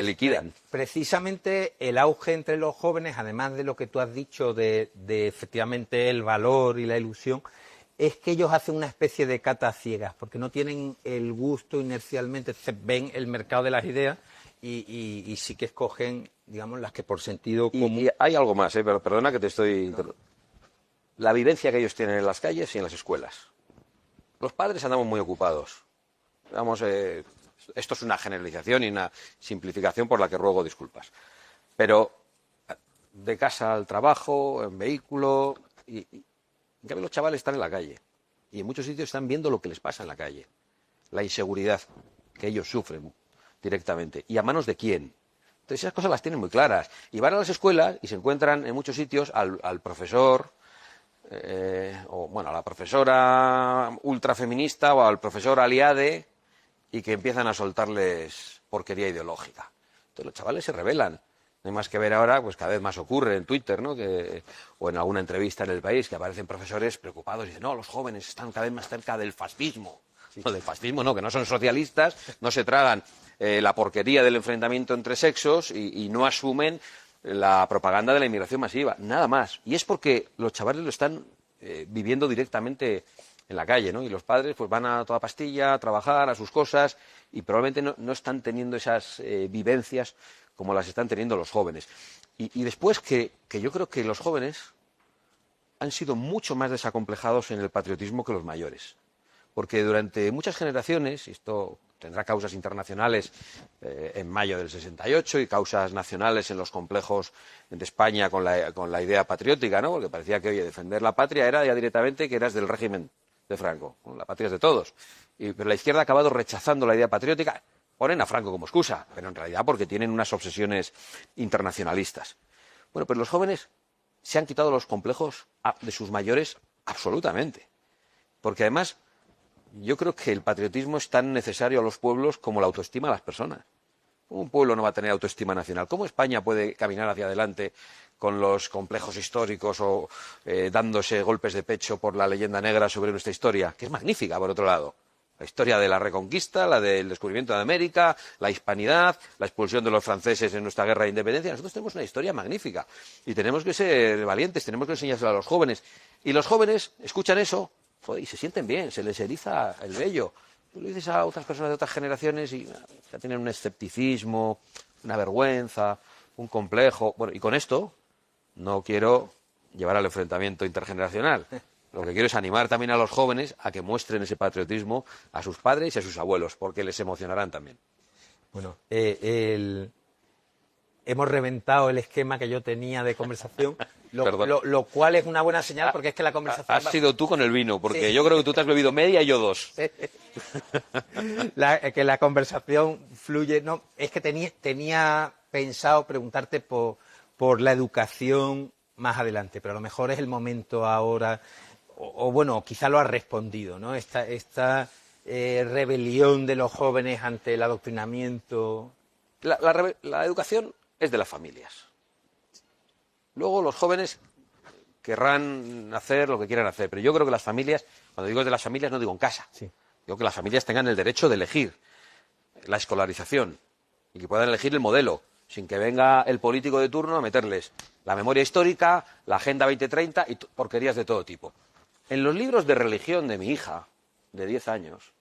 liquidan. Precisamente el auge entre los jóvenes, además de lo que tú has dicho de efectivamente el valor y la ilusión, es que ellos hacen una especie de cata ciegas, porque no tienen el gusto inercialmente, ven el mercado de las ideas y sí que escogen, digamos, las que por sentido común... Y hay algo más, pero perdona que te estoy... No. La vivencia que ellos tienen en las calles y en las escuelas. Los padres andamos muy ocupados. Vamos, esto es una generalización y una simplificación por la que ruego disculpas. Pero de casa al trabajo, en vehículo... En cambio, los chavales están en la calle y en muchos sitios están viendo lo que les pasa en la calle, la inseguridad que ellos sufren directamente. ¿Y a manos de quién? Entonces, esas cosas las tienen muy claras. Y van a las escuelas y se encuentran en muchos sitios al profesor, a la profesora ultrafeminista o al profesor aliade y que empiezan a soltarles porquería ideológica. Entonces, los chavales se rebelan. No hay más que ver ahora, pues cada vez más ocurre en Twitter, ¿no? O en alguna entrevista en El País, que aparecen profesores preocupados y dicen, no, los jóvenes están cada vez más cerca del fascismo. Sí. No, del fascismo no, que no son socialistas, no se tragan la porquería del enfrentamiento entre sexos y no asumen la propaganda de la inmigración masiva, nada más. Y es porque los chavales lo están viviendo directamente en la calle, ¿no? Y los padres pues van a toda pastilla, a trabajar, a sus cosas, y probablemente no están teniendo esas vivencias como las están teniendo los jóvenes. Y después que yo creo que los jóvenes han sido mucho más desacomplejados en el patriotismo que los mayores. Porque durante muchas generaciones, y esto tendrá causas internacionales en mayo del 68 y causas nacionales en los complejos de España con la idea patriótica, ¿no? Porque parecía que, oye, defender la patria era ya directamente que eras del régimen de Franco. Bueno, la patria es de todos. Pero la izquierda ha acabado rechazando la idea patriótica. Ponen a Franco como excusa, pero en realidad porque tienen unas obsesiones internacionalistas. Bueno, pues los jóvenes se han quitado los complejos de sus mayores absolutamente. Porque además, yo creo que el patriotismo es tan necesario a los pueblos como la autoestima a las personas. ¿Cómo un pueblo no va a tener autoestima nacional? ¿Cómo España puede caminar hacia adelante con los complejos históricos o dándose golpes de pecho por la leyenda negra sobre nuestra historia, que es magnífica, por otro lado? La historia de la Reconquista, la del descubrimiento de América, la hispanidad, la expulsión de los franceses en nuestra guerra de independencia. Nosotros tenemos una historia magnífica y tenemos que ser valientes, tenemos que enseñárselo a los jóvenes. Y los jóvenes escuchan eso, joder, y se sienten bien, se les eriza el vello. Tú lo dices a otras personas de otras generaciones y ya tienen un escepticismo, una vergüenza, un complejo. Bueno, y con esto no quiero llevar al enfrentamiento intergeneracional. Lo que quiero es animar también a los jóvenes a que muestren ese patriotismo a sus padres y a sus abuelos, porque les emocionarán también. Bueno, hemos reventado el esquema que yo tenía de conversación, lo cual es una buena señal porque es que la conversación... Has sido tú con el vino, porque sí. Yo creo que tú te has bebido media y yo dos. Sí. Que la conversación fluye. No, es que tenía pensado preguntarte por la educación más adelante, pero a lo mejor es el momento ahora... O bueno, quizá lo has respondido, ¿no? Esta rebelión de los jóvenes ante el adoctrinamiento. La educación es de las familias. Luego los jóvenes querrán hacer lo que quieran hacer, pero yo creo que las familias, cuando digo de las familias no digo en casa, sí. Digo que las familias tengan el derecho de elegir la escolarización y que puedan elegir el modelo, sin que venga el político de turno a meterles la memoria histórica, la Agenda 2030 y porquerías de todo tipo. En los libros de religión de mi hija, de 10 años,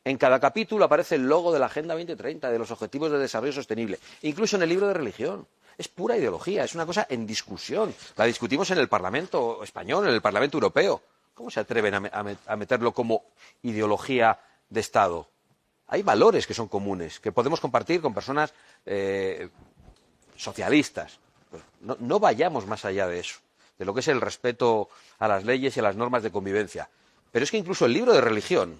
en cada capítulo aparece el logo de la Agenda 2030, de los Objetivos de Desarrollo Sostenible, incluso en el libro de religión. Es pura ideología, es una cosa en discusión. La discutimos en el Parlamento español, en el Parlamento europeo. ¿Cómo se atreven a meterlo como ideología de Estado? Hay valores que son comunes, que podemos compartir con personas socialistas. Pues no vayamos más allá de eso, de lo que es el respeto a las leyes y a las normas de convivencia. Pero es que incluso el libro de religión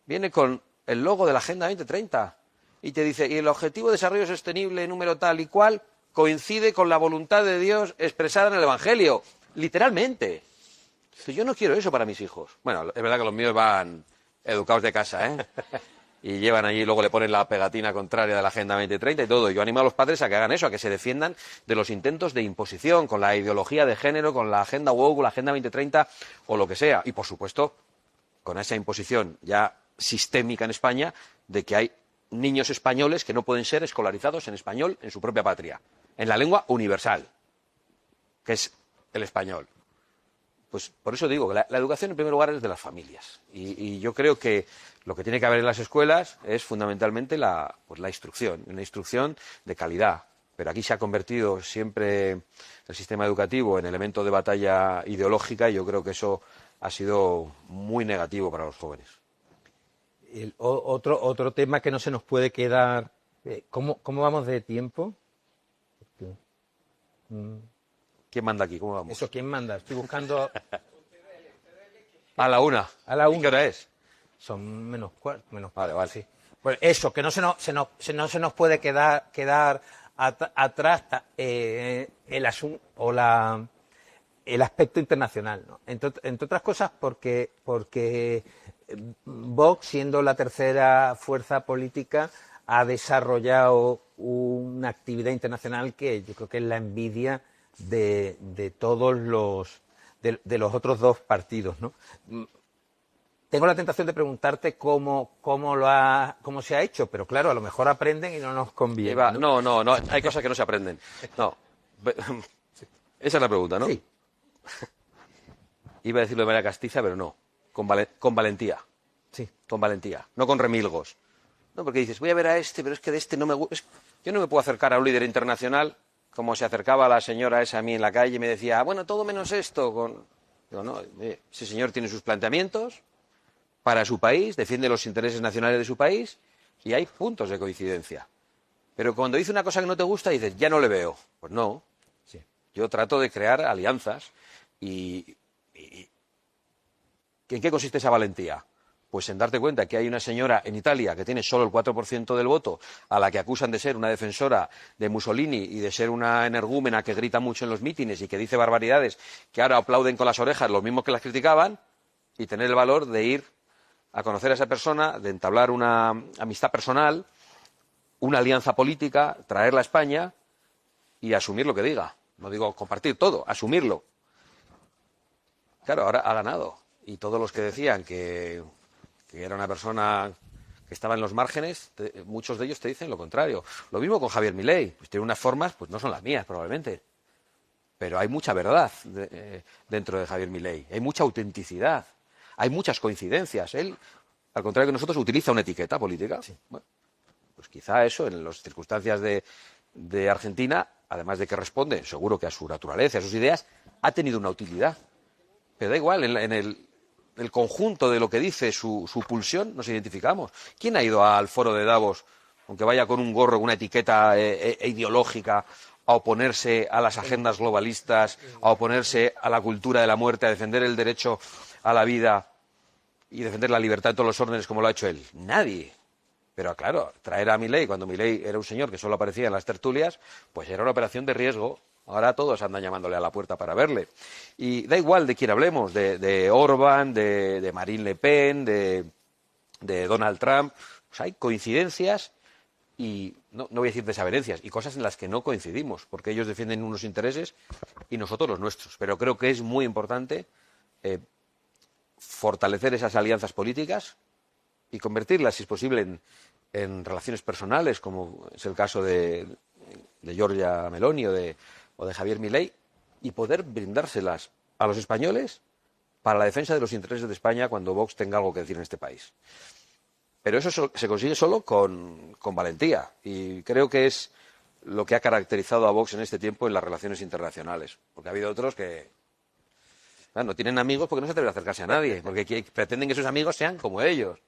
viene con el logo de la Agenda 2030 y te dice, y el Objetivo de Desarrollo Sostenible número tal y cual coincide con la voluntad de Dios expresada en el Evangelio. Literalmente. Yo no quiero eso para mis hijos. Bueno, es verdad que los míos van educados de casa, ¿eh? Y llevan allí, luego le ponen la pegatina contraria de la Agenda 2030 y todo. Yo animo a los padres a que hagan eso, a que se defiendan de los intentos de imposición con la ideología de género, con la Agenda woke, la Agenda 2030 o lo que sea. Y, por supuesto, con esa imposición ya sistémica en España de que hay niños españoles que no pueden ser escolarizados en español en su propia patria, en la lengua universal, que es el español. Pues por eso digo que la educación en primer lugar es de las familias y yo creo que lo que tiene que haber en las escuelas es fundamentalmente la instrucción, una instrucción de calidad. Pero aquí se ha convertido siempre el sistema educativo en elemento de batalla ideológica y yo creo que eso ha sido muy negativo para los jóvenes. Otro tema que no se nos puede quedar, ¿cómo vamos de tiempo? ¿Quién manda aquí? ¿Cómo vamos? Eso, ¿quién manda? Estoy buscando... A la una. A la una. ¿Qué hora es? Son menos cuarto. Vale. Sí. Pues eso, que no se nos puede quedar atrás el asunto o el aspecto internacional, ¿no? Entre otras cosas porque Vox, siendo la tercera fuerza política, ha desarrollado una actividad internacional que yo creo que es la envidia de todos de los otros dos partidos, ¿no? Tengo la tentación de preguntarte cómo se ha hecho, pero claro, a lo mejor aprenden y no nos conviene. No, hay cosas que no se aprenden. No. Esa es la pregunta, ¿no? Sí. Iba a decirlo de manera castiza, pero no. Con valentía. Sí. Con valentía, no con remilgos. No, porque dices, voy a ver a este, pero es que de este no me gusta. Yo no me puedo acercar a un líder internacional como se acercaba la señora esa a mí en la calle y me decía, bueno, todo menos esto. Digo, no, ese señor tiene sus planteamientos para su país, defiende los intereses nacionales de su país y hay puntos de coincidencia. Pero cuando dice una cosa que no te gusta, dices, ya no le veo. Pues no. Sí. Yo trato de crear alianzas y ¿en qué consiste esa valentía? Pues en darte cuenta que hay una señora en Italia que tiene solo el 4% del voto, a la que acusan de ser una defensora de Mussolini y de ser una energúmena que grita mucho en los mítines y que dice barbaridades que ahora aplauden con las orejas los mismos que las criticaban, y tener el valor de ir a conocer a esa persona, de entablar una amistad personal, una alianza política, traerla a España y asumir lo que diga. No digo compartir todo, asumirlo. Claro, ahora ha ganado. Y todos los que decían que que era una persona que estaba en los márgenes, muchos de ellos te dicen lo contrario. Lo mismo con Javier Milei, pues tiene unas formas, pues no son las mías probablemente, pero hay mucha verdad dentro de Javier Milei, hay mucha autenticidad, hay muchas coincidencias. Él, al contrario que nosotros, utiliza una etiqueta política. Sí. Bueno, pues quizá eso, en las circunstancias de Argentina, además de que responde, seguro que a su naturaleza, a sus ideas, ha tenido una utilidad. Pero da igual, en el conjunto de lo que dice su pulsión nos identificamos. ¿Quién ha ido al foro de Davos, aunque vaya con un gorro, una etiqueta ideológica, a oponerse a las agendas globalistas, a oponerse a la cultura de la muerte, a defender el derecho a la vida y defender la libertad de todos los órdenes como lo ha hecho él? Nadie. Pero claro, traer a Milei, cuando Milei era un señor que solo aparecía en las tertulias, pues era una operación de riesgo. Ahora todos andan llamándole a la puerta para verle. Y da igual de quién hablemos, de Orbán, de Marine Le Pen, de Donald Trump. Pues hay coincidencias y, no voy a decir desavenencias, y cosas en las que no coincidimos, porque ellos defienden unos intereses y nosotros los nuestros. Pero creo que es muy importante fortalecer esas alianzas políticas y convertirlas, si es posible, en relaciones personales, como es el caso de Giorgia Meloni o de Javier Milei, y poder brindárselas a los españoles para la defensa de los intereses de España cuando Vox tenga algo que decir en este país. Pero eso se consigue solo con valentía, y creo que es lo que ha caracterizado a Vox en este tiempo en las relaciones internacionales, porque ha habido otros que no tienen amigos porque no se atreven a acercarse a nadie, porque pretenden que sus amigos sean como ellos,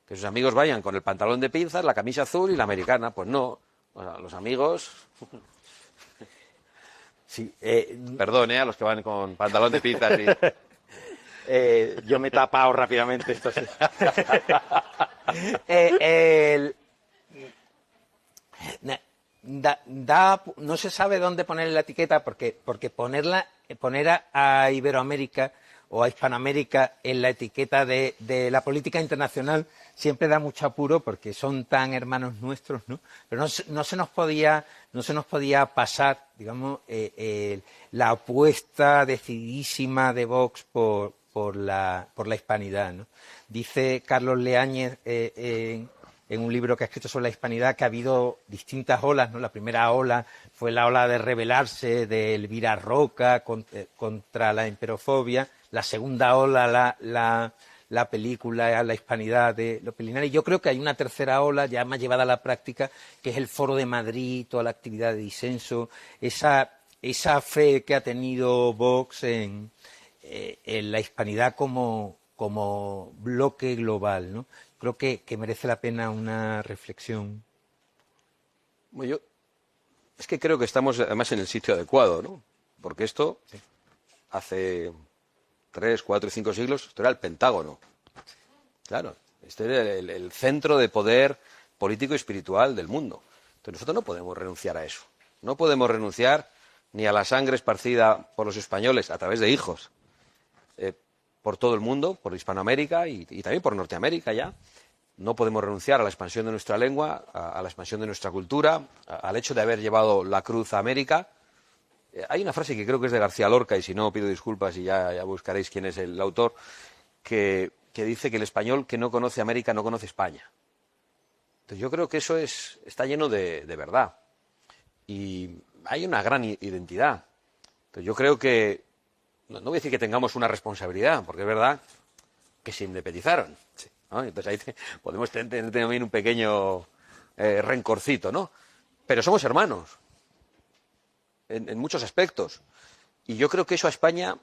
que sus amigos vayan con el pantalón de pinzas, la camisa azul y la americana. Pues no, bueno, los amigos... Sí, perdón, a los que van con pantalón de pinzas. Sí. Yo me he tapado rápidamente esto. Sí. No se sabe dónde poner la etiqueta porque poner a Iberoamérica o a Hispanoamérica en la etiqueta de la política internacional siempre da mucho apuro porque son tan hermanos nuestros, ¿no? Pero no se nos podía pasar, digamos, la apuesta decididísima de Vox por la hispanidad, ¿no? Dice Carlos Leáñez en un libro que ha escrito sobre la hispanidad que ha habido distintas olas, ¿no? La primera ola fue la ola de rebelarse de Elvira Roca contra la imperofobia. La segunda ola, la película, la hispanidad de López Linares. Yo creo que hay una tercera ola ya más llevada a la práctica, que es el Foro de Madrid, toda la actividad de disenso, esa fe que ha tenido Vox en la hispanidad como bloque global, ¿no? Creo que merece la pena una reflexión. Bueno, es que creo que estamos además en el sitio adecuado, ¿no? Porque esto, sí, hace 3, 4 y 5 siglos, esto era el Pentágono. Claro, este era el centro de poder político y espiritual del mundo. Entonces nosotros no podemos renunciar a eso. No podemos renunciar ni a la sangre esparcida por los españoles a través de hijos, por todo el mundo, por Hispanoamérica y también por Norteamérica ya. No podemos renunciar a la expansión de nuestra lengua, a la expansión de nuestra cultura, al hecho de haber llevado la cruz a América. Hay una frase que creo que es de García Lorca, y si no pido disculpas y ya buscaréis quién es el autor, que dice que el español que no conoce América no conoce España. Entonces yo creo que eso está lleno de verdad. Y hay una gran identidad. Entonces yo creo que, no voy a decir que tengamos una responsabilidad, porque es verdad que se independizaron, sí, ¿no? Entonces ahí podemos tener también un pequeño rencorcito, ¿no? Pero somos hermanos en muchos aspectos. Y yo creo que eso a España,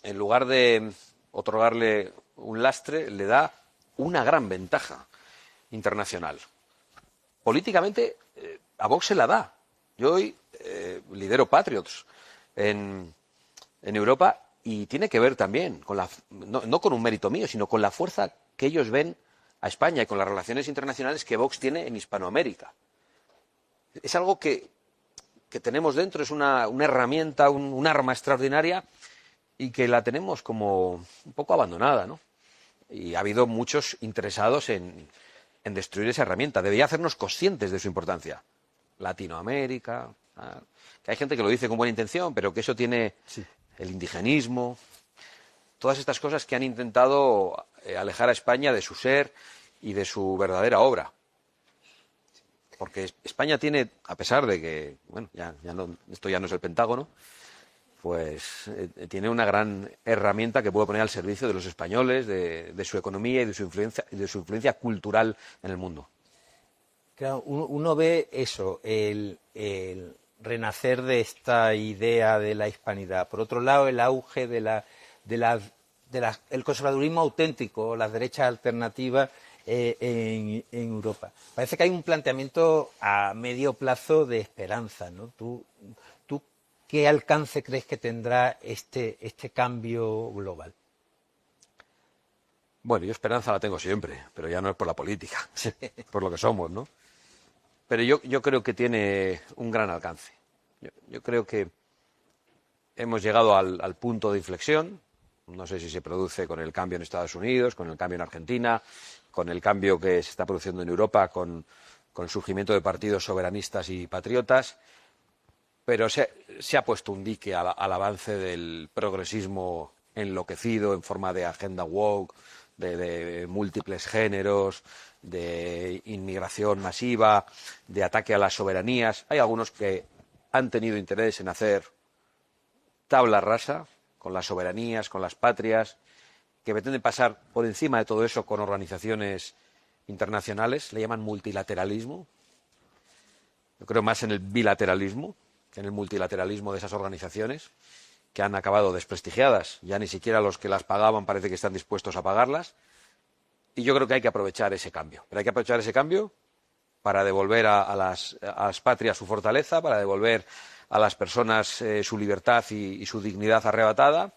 en lugar de otorgarle un lastre, le da una gran ventaja internacional. Políticamente, a Vox se la da. Yo hoy lidero Patriots en Europa, y tiene que ver también con no con un mérito mío, sino con la fuerza que ellos ven a España y con las relaciones internacionales que Vox tiene en Hispanoamérica. Es algo que tenemos dentro, es una herramienta, un arma extraordinaria, y que la tenemos como un poco abandonada, ¿no? Y ha habido muchos interesados en destruir esa herramienta. Debería hacernos conscientes de su importancia. Latinoamérica, que hay gente que lo dice con buena intención, pero que eso tiene, sí, el indigenismo, todas estas cosas que han intentado alejar a España de su ser y de su verdadera obra. Porque España tiene, a pesar de que, bueno, esto ya no es el Pentágono, pues tiene una gran herramienta que puede poner al servicio de los españoles, de su economía y de su influencia cultural en el mundo. Claro, uno ve eso, el renacer de esta idea de la hispanidad. Por otro lado, el auge el conservadurismo auténtico, las derechas alternativas en Europa. Parece que hay un planteamiento a medio plazo de esperanza, ¿no? ¿Tú qué alcance crees que tendrá este cambio global? Bueno, yo esperanza la tengo siempre, pero ya no es por la política, por lo que somos, ¿no? Pero yo creo que tiene un gran alcance. Yo creo que hemos llegado al punto de inflexión. No sé si se produce con el cambio en Estados Unidos, con el cambio en Argentina, con el cambio que se está produciendo en Europa, con el surgimiento de partidos soberanistas y patriotas, pero se ha puesto un dique al avance del progresismo enloquecido en forma de agenda woke, de múltiples géneros, de inmigración masiva, de ataque a las soberanías. Hay algunos que han tenido interés en hacer tabla rasa con las soberanías, con las patrias, que pretenden pasar por encima de todo eso con organizaciones internacionales. Le llaman multilateralismo. Yo creo más en el bilateralismo que en el multilateralismo de esas organizaciones, que han acabado desprestigiadas. Ya ni siquiera los que las pagaban parece que están dispuestos a pagarlas. Y yo creo que hay que aprovechar ese cambio. Pero hay que aprovechar ese cambio para devolver a las patrias su fortaleza, para devolver a las personas su libertad y su dignidad arrebatada.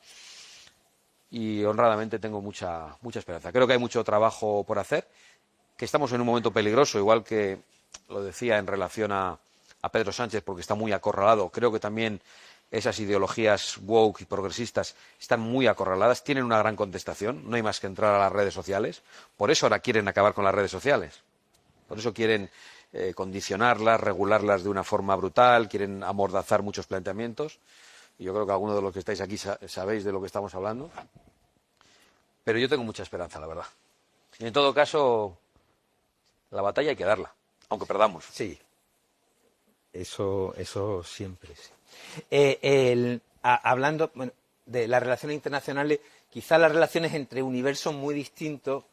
Y honradamente tengo mucha esperanza. Creo que hay mucho trabajo por hacer, que estamos en un momento peligroso, igual que lo decía en relación a Pedro Sánchez, porque está muy acorralado. Creo que también esas ideologías woke y progresistas están muy acorraladas, tienen una gran contestación, no hay más que entrar a las redes sociales. Por eso ahora quieren acabar con las redes sociales. Por eso quieren condicionarlas, regularlas de una forma brutal, quieren amordazar muchos planteamientos. Y yo creo que algunos de los que estáis aquí sabéis de lo que estamos hablando. Pero yo tengo mucha esperanza, la verdad. Y en todo caso, la batalla hay que darla, aunque perdamos. Sí, eso siempre, sí. Hablando de las relaciones internacionales, quizás las relaciones entre universos muy distintos,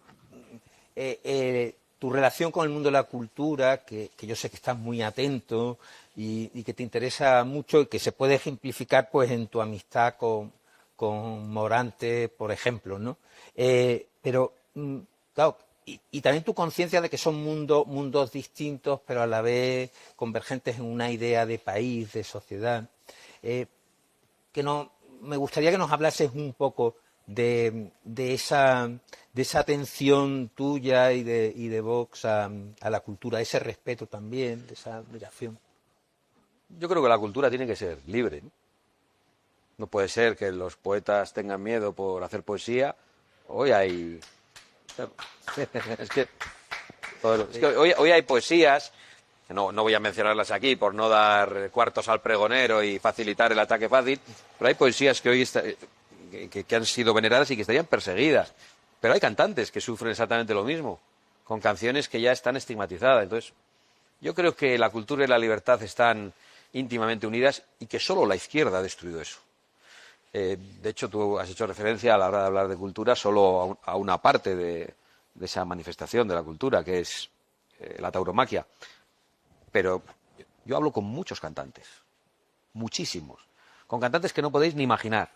tu relación con el mundo de la cultura, que yo sé que estás muy atento y que te interesa mucho y que se puede ejemplificar pues en tu amistad con Morante, por ejemplo, ¿no? Pero, claro, y también tu conciencia de que son mundos distintos, pero a la vez convergentes en una idea de país, de sociedad. Me gustaría que nos hablases un poco de esa atención tuya y de Vox a la cultura, ese respeto también, de esa admiración. Yo creo que la cultura tiene que ser libre, ¿no? No puede ser que los poetas tengan miedo por hacer poesía. Hoy hay... Es que hoy hay poesías, no voy a mencionarlas aquí por no dar cuartos al pregonero y facilitar el ataque fácil, pero hay poesías que hoy que han sido veneradas y que estarían perseguidas. Pero hay cantantes que sufren exactamente lo mismo, con canciones que ya están estigmatizadas. Entonces, yo creo que la cultura y la libertad están íntimamente unidas y que solo la izquierda ha destruido eso. De hecho, tú has hecho referencia a la hora de hablar de cultura solo a una parte de esa manifestación de la cultura, que es la tauromaquia. Pero yo hablo con muchos cantantes, muchísimos, con cantantes que no podéis ni imaginar.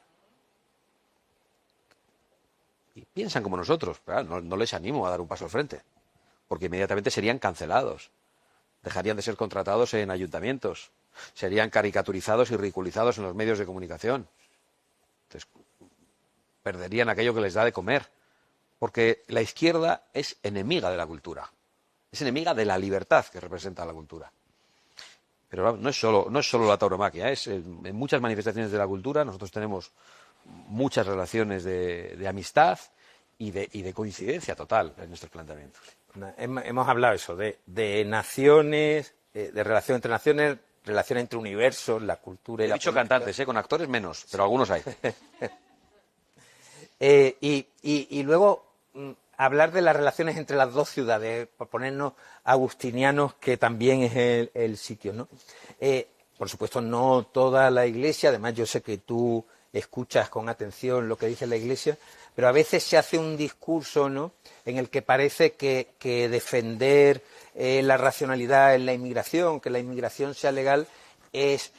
Y piensan como nosotros, pero no les animo a dar un paso al frente, porque inmediatamente serían cancelados, dejarían de ser contratados en ayuntamientos, serían caricaturizados y ridiculizados en los medios de comunicación. Entonces, perderían aquello que les da de comer, porque la izquierda es enemiga de la cultura, es enemiga de la libertad que representa la cultura. Pero no es solo la tauromaquia, en muchas manifestaciones de la cultura nosotros tenemos muchas relaciones de amistad y de coincidencia total en nuestros planteamientos. Hemos hablado eso de naciones, de relación entre naciones, relación entre universos, la cultura y la política. He dicho cantantes, con actores menos, pero algunos hay. Y luego hablar de las relaciones entre las dos ciudades, por ponernos agustinianos, que también es el sitio, ¿no? Por supuesto, no toda la Iglesia, además yo sé que tú escuchas con atención lo que dice la Iglesia, pero a veces se hace un discurso, ¿no?, en el que parece que defender la racionalidad en la inmigración, que la inmigración sea legal, es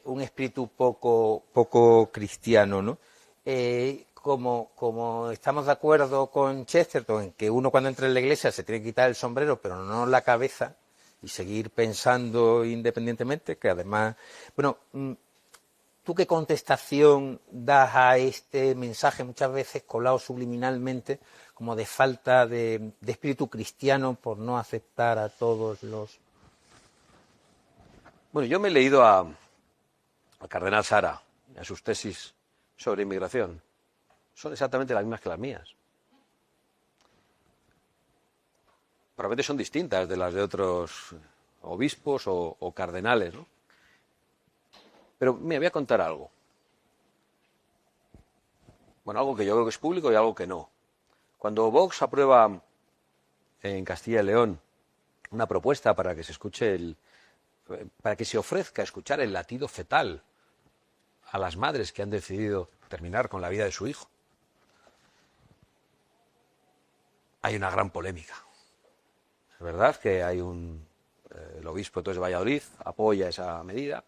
un espíritu poco cristiano, ¿no? Como estamos de acuerdo con Chesterton en que uno cuando entra en la Iglesia se tiene que quitar el sombrero, pero no la cabeza, y seguir pensando independientemente, que además, bueno, ¿tú qué contestación das a este mensaje muchas veces colado subliminalmente como de falta de espíritu cristiano por no aceptar a todos los... Bueno, yo me he leído al cardenal Sara, a sus tesis sobre inmigración. Son exactamente las mismas que las mías. Probablemente son distintas de las de otros obispos o cardenales, ¿no? Pero me voy a contar algo. Bueno, algo que yo creo que es público y algo que no. Cuando Vox aprueba en Castilla y León una propuesta para que se escuche para que se ofrezca escuchar el latido fetal a las madres que han decidido terminar con la vida de su hijo, hay una gran polémica. Es verdad que hay el obispo entonces de Valladolid apoya esa medida,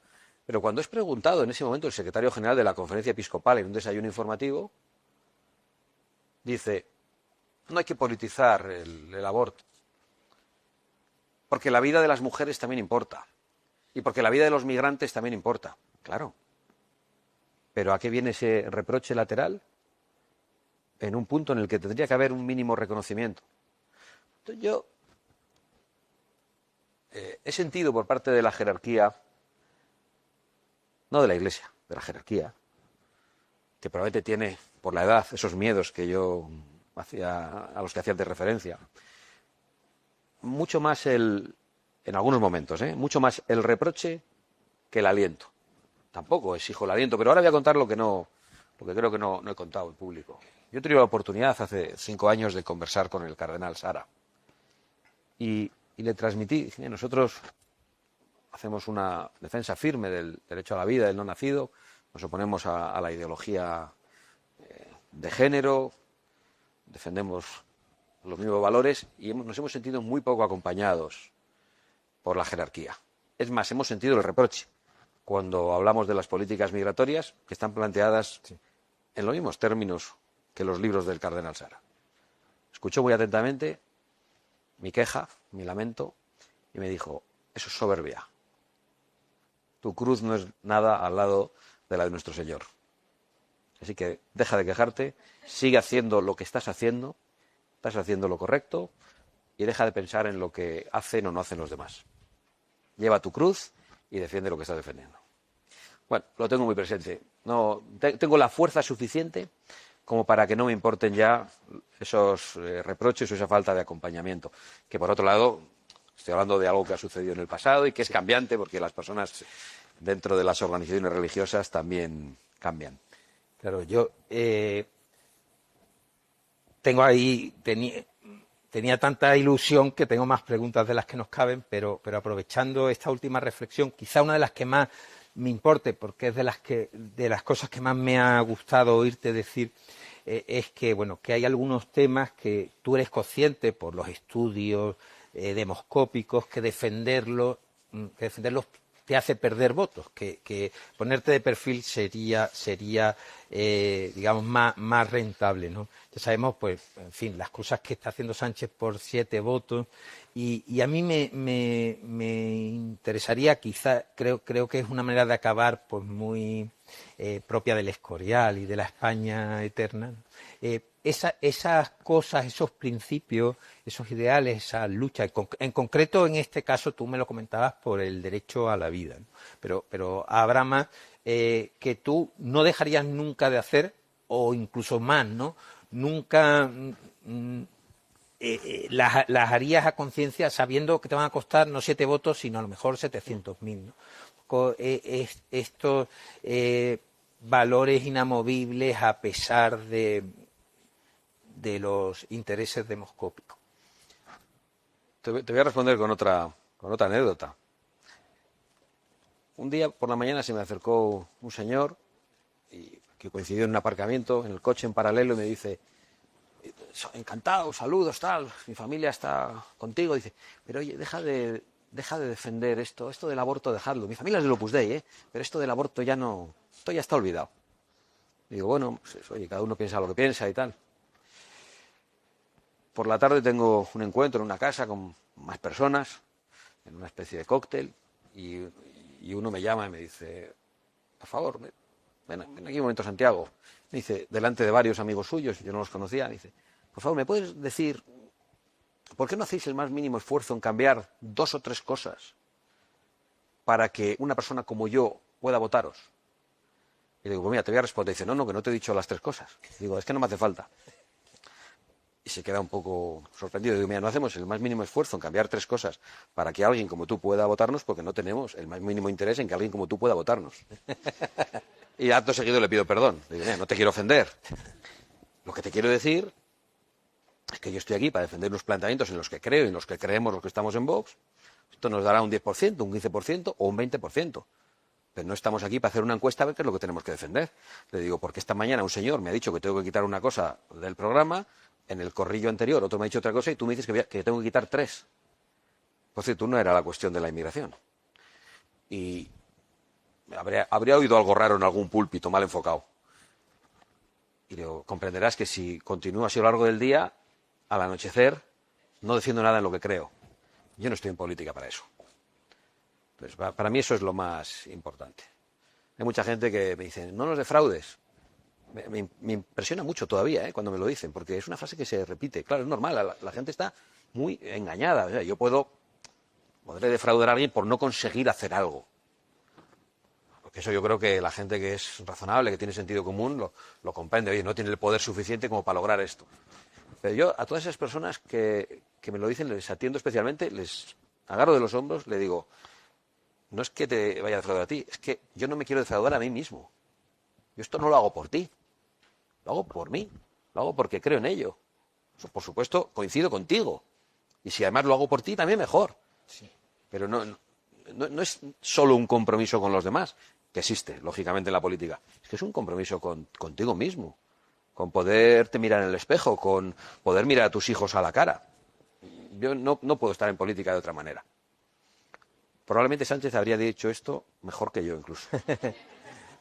pero cuando es preguntado en ese momento el secretario general de la Conferencia Episcopal en un desayuno informativo, dice: no hay que politizar el aborto, porque la vida de las mujeres también importa, y porque la vida de los migrantes también importa. Claro. ¿Pero a qué viene ese reproche lateral? En un punto en el que tendría que haber un mínimo reconocimiento. Entonces yo he sentido por parte de la jerarquía, no de la Iglesia, de la jerarquía, que probablemente tiene, por la edad, esos miedos que yo a los que hacía de referencia, mucho más en algunos momentos, mucho más el reproche que el aliento. Tampoco exijo el aliento, pero ahora voy a contar lo que creo que no he contado en público. Yo he tenido la oportunidad hace 5 años de conversar con el cardenal Sara y le transmití: nosotros hacemos una defensa firme del derecho a la vida del no nacido, nos oponemos a la ideología de género, defendemos los mismos valores y nos hemos sentido muy poco acompañados por la jerarquía. Es más, hemos sentido el reproche cuando hablamos de las políticas migratorias, que están planteadas en los mismos términos que los libros del cardenal Sara. Escuchó muy atentamente mi queja, mi lamento, y me dijo: eso es soberbia. Tu cruz no es nada al lado de la de nuestro Señor. Así que deja de quejarte, sigue haciendo lo que estás haciendo lo correcto, y deja de pensar en lo que hacen o no hacen los demás. Lleva tu cruz y defiende lo que estás defendiendo. Bueno, lo tengo muy presente. No, tengo la fuerza suficiente como para que no me importen ya esos reproches o esa falta de acompañamiento. Que por otro lado, estoy hablando de algo que ha sucedido en el pasado y que es cambiante, porque las personas dentro de las organizaciones religiosas también cambian. Claro, yo tengo ahí... Tenía tanta ilusión que tengo más preguntas de las que nos caben, pero aprovechando esta última reflexión, quizá una de las que más me importe, porque es de las cosas que más me ha gustado oírte decir, es que, bueno, que hay algunos temas que tú eres consciente por los estudios demoscópicos que defenderlos te hace perder votos, que ponerte de perfil sería digamos, más rentable, ¿no? Ya sabemos, pues, en fin, las cosas que está haciendo Sánchez por 7 votos, y a mí me interesaría, quizá, creo que es una manera de acabar, pues, muy propia del Escorial y de la España eterna, ¿no? Esas cosas, esos principios, esos ideales, esa lucha, en concreto en este caso tú me lo comentabas por el derecho a la vida, ¿no? Pero habrá más que tú no dejarías nunca de hacer, o incluso más, ¿no? Nunca las harías a conciencia sabiendo que te van a costar no 7 votos, sino a lo mejor 700.000, ¿no? Estos valores inamovibles a pesar de de los intereses demoscópicos. Te voy a responder con otra anécdota. Un día por la mañana se me acercó un señor que coincidió en un aparcamiento, en el coche en paralelo, y me dice: encantado, saludos, tal, mi familia está contigo. Dice: pero oye, deja de defender esto del aborto, dejadlo. Mi familia es del Opus Dei, pero esto del aborto ya no, esto ya está olvidado. Digo, bueno, pues, oye, cada uno piensa lo que piensa y tal. Por la tarde tengo un encuentro en una casa con más personas, en una especie de cóctel, y uno me llama y me dice: por favor, ven aquí un momento, Santiago. Me dice, delante de varios amigos suyos, yo no los conocía, dice: por favor, ¿me puedes decir por qué no hacéis el más mínimo esfuerzo en cambiar 2 o 3 cosas para que una persona como yo pueda votaros? Y le digo, pues mira, te voy a responder. Dice, no, que no te he dicho las 3 cosas. Digo, es que no me hace falta. Y se queda un poco sorprendido. Digo, mira, no hacemos el más mínimo esfuerzo en cambiar 3 cosas para que alguien como tú pueda votarnos, porque no tenemos el más mínimo interés en que alguien como tú pueda votarnos. Y acto seguido le pido perdón. Le digo, mira, no te quiero ofender. Lo que te quiero decir es que yo estoy aquí para defender unos planteamientos en los que creo y en los que creemos los que estamos en Vox. Esto nos dará un 10%, un 15% o un 20%. Pero no estamos aquí para hacer una encuesta a ver qué es lo que tenemos que defender. Le digo, porque esta mañana un señor me ha dicho que tengo que quitar una cosa del programa, en el corrillo anterior otro me ha dicho otra cosa y tú me dices que tengo que quitar 3. Por cierto, no era la cuestión de la inmigración. Y habría oído algo raro en algún púlpito mal enfocado. Y digo, comprenderás que si continúo así a lo largo del día, al anochecer, no defiendo nada en lo que creo. Yo no estoy en política para eso. Entonces, para mí eso es lo más importante. Hay mucha gente que me dice, no nos defraudes. Me impresiona mucho todavía cuando me lo dicen, porque es una frase que se repite. Claro, es normal, la gente está muy engañada. O sea, yo podré defraudar a alguien por no conseguir hacer algo. Porque eso yo creo que la gente que es razonable, que tiene sentido común, lo comprende. Oye, no tiene el poder suficiente como para lograr esto. Pero yo a todas esas personas que me lo dicen, les atiendo especialmente, les agarro de los hombros, le digo, no es que te vaya a defraudar a ti, es que yo no me quiero defraudar a mí mismo. Yo esto no lo hago por ti, lo hago por mí, lo hago porque creo en ello. Eso, por supuesto, coincido contigo. Y si además lo hago por ti, también mejor. Sí. Pero no es solo un compromiso con los demás, que existe, lógicamente, en la política. Es que es un compromiso contigo mismo, con poderte mirar en el espejo, con poder mirar a tus hijos a la cara. Yo no puedo estar en política de otra manera. Probablemente Sánchez habría dicho esto mejor que yo, incluso.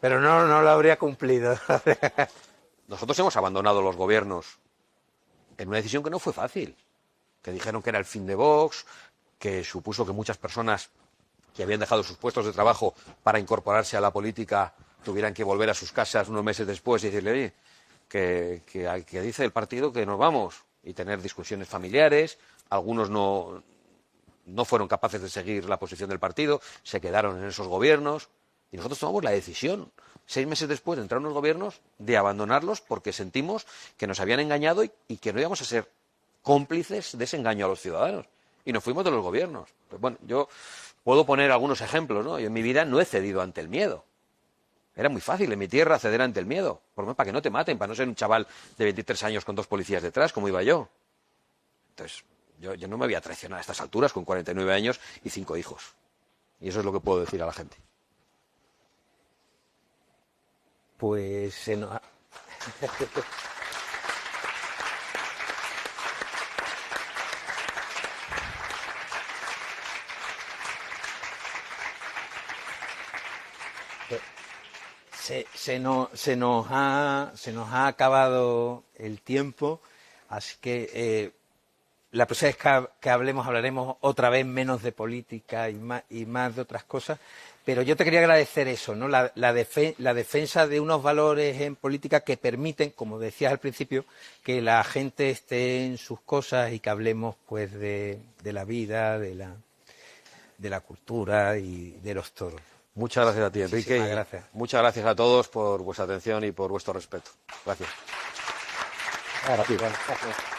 Pero no lo habría cumplido. Nosotros hemos abandonado los gobiernos en una decisión que no fue fácil, que dijeron que era el fin de Vox, que supuso que muchas personas que habían dejado sus puestos de trabajo para incorporarse a la política tuvieran que volver a sus casas unos meses después y decirle, oye, que dice el partido que nos vamos, y tener discusiones familiares. Algunos no fueron capaces de seguir la posición del partido, se quedaron en esos gobiernos, y nosotros tomamos la decisión, 6 meses después de entrar en los gobiernos, de abandonarlos porque sentimos que nos habían engañado y que no íbamos a ser cómplices de ese engaño a los ciudadanos. Y nos fuimos de los gobiernos. Pues bueno, yo puedo poner algunos ejemplos, ¿no? Yo en mi vida no he cedido ante el miedo. Era muy fácil en mi tierra ceder ante el miedo, para que no te maten, para no ser un chaval de 23 años con 2 policías detrás, como iba yo. Entonces, yo no me voy a traicionar a estas alturas con 49 años y 5 hijos. Y eso es lo que puedo decir a la gente. Pues se nos... Se nos ha acabado el tiempo, así que la próxima vez que hablaremos otra vez menos de política y más de otras cosas. Pero yo te quería agradecer eso, ¿no? La defensa de unos valores en política que permiten, como decías al principio, que la gente esté en sus cosas y que hablemos pues de la vida, de la cultura y de los toros. Muchas gracias a ti, Enrique. Gracias. Muchas gracias a todos por vuestra atención y por vuestro respeto. Gracias. Gracias.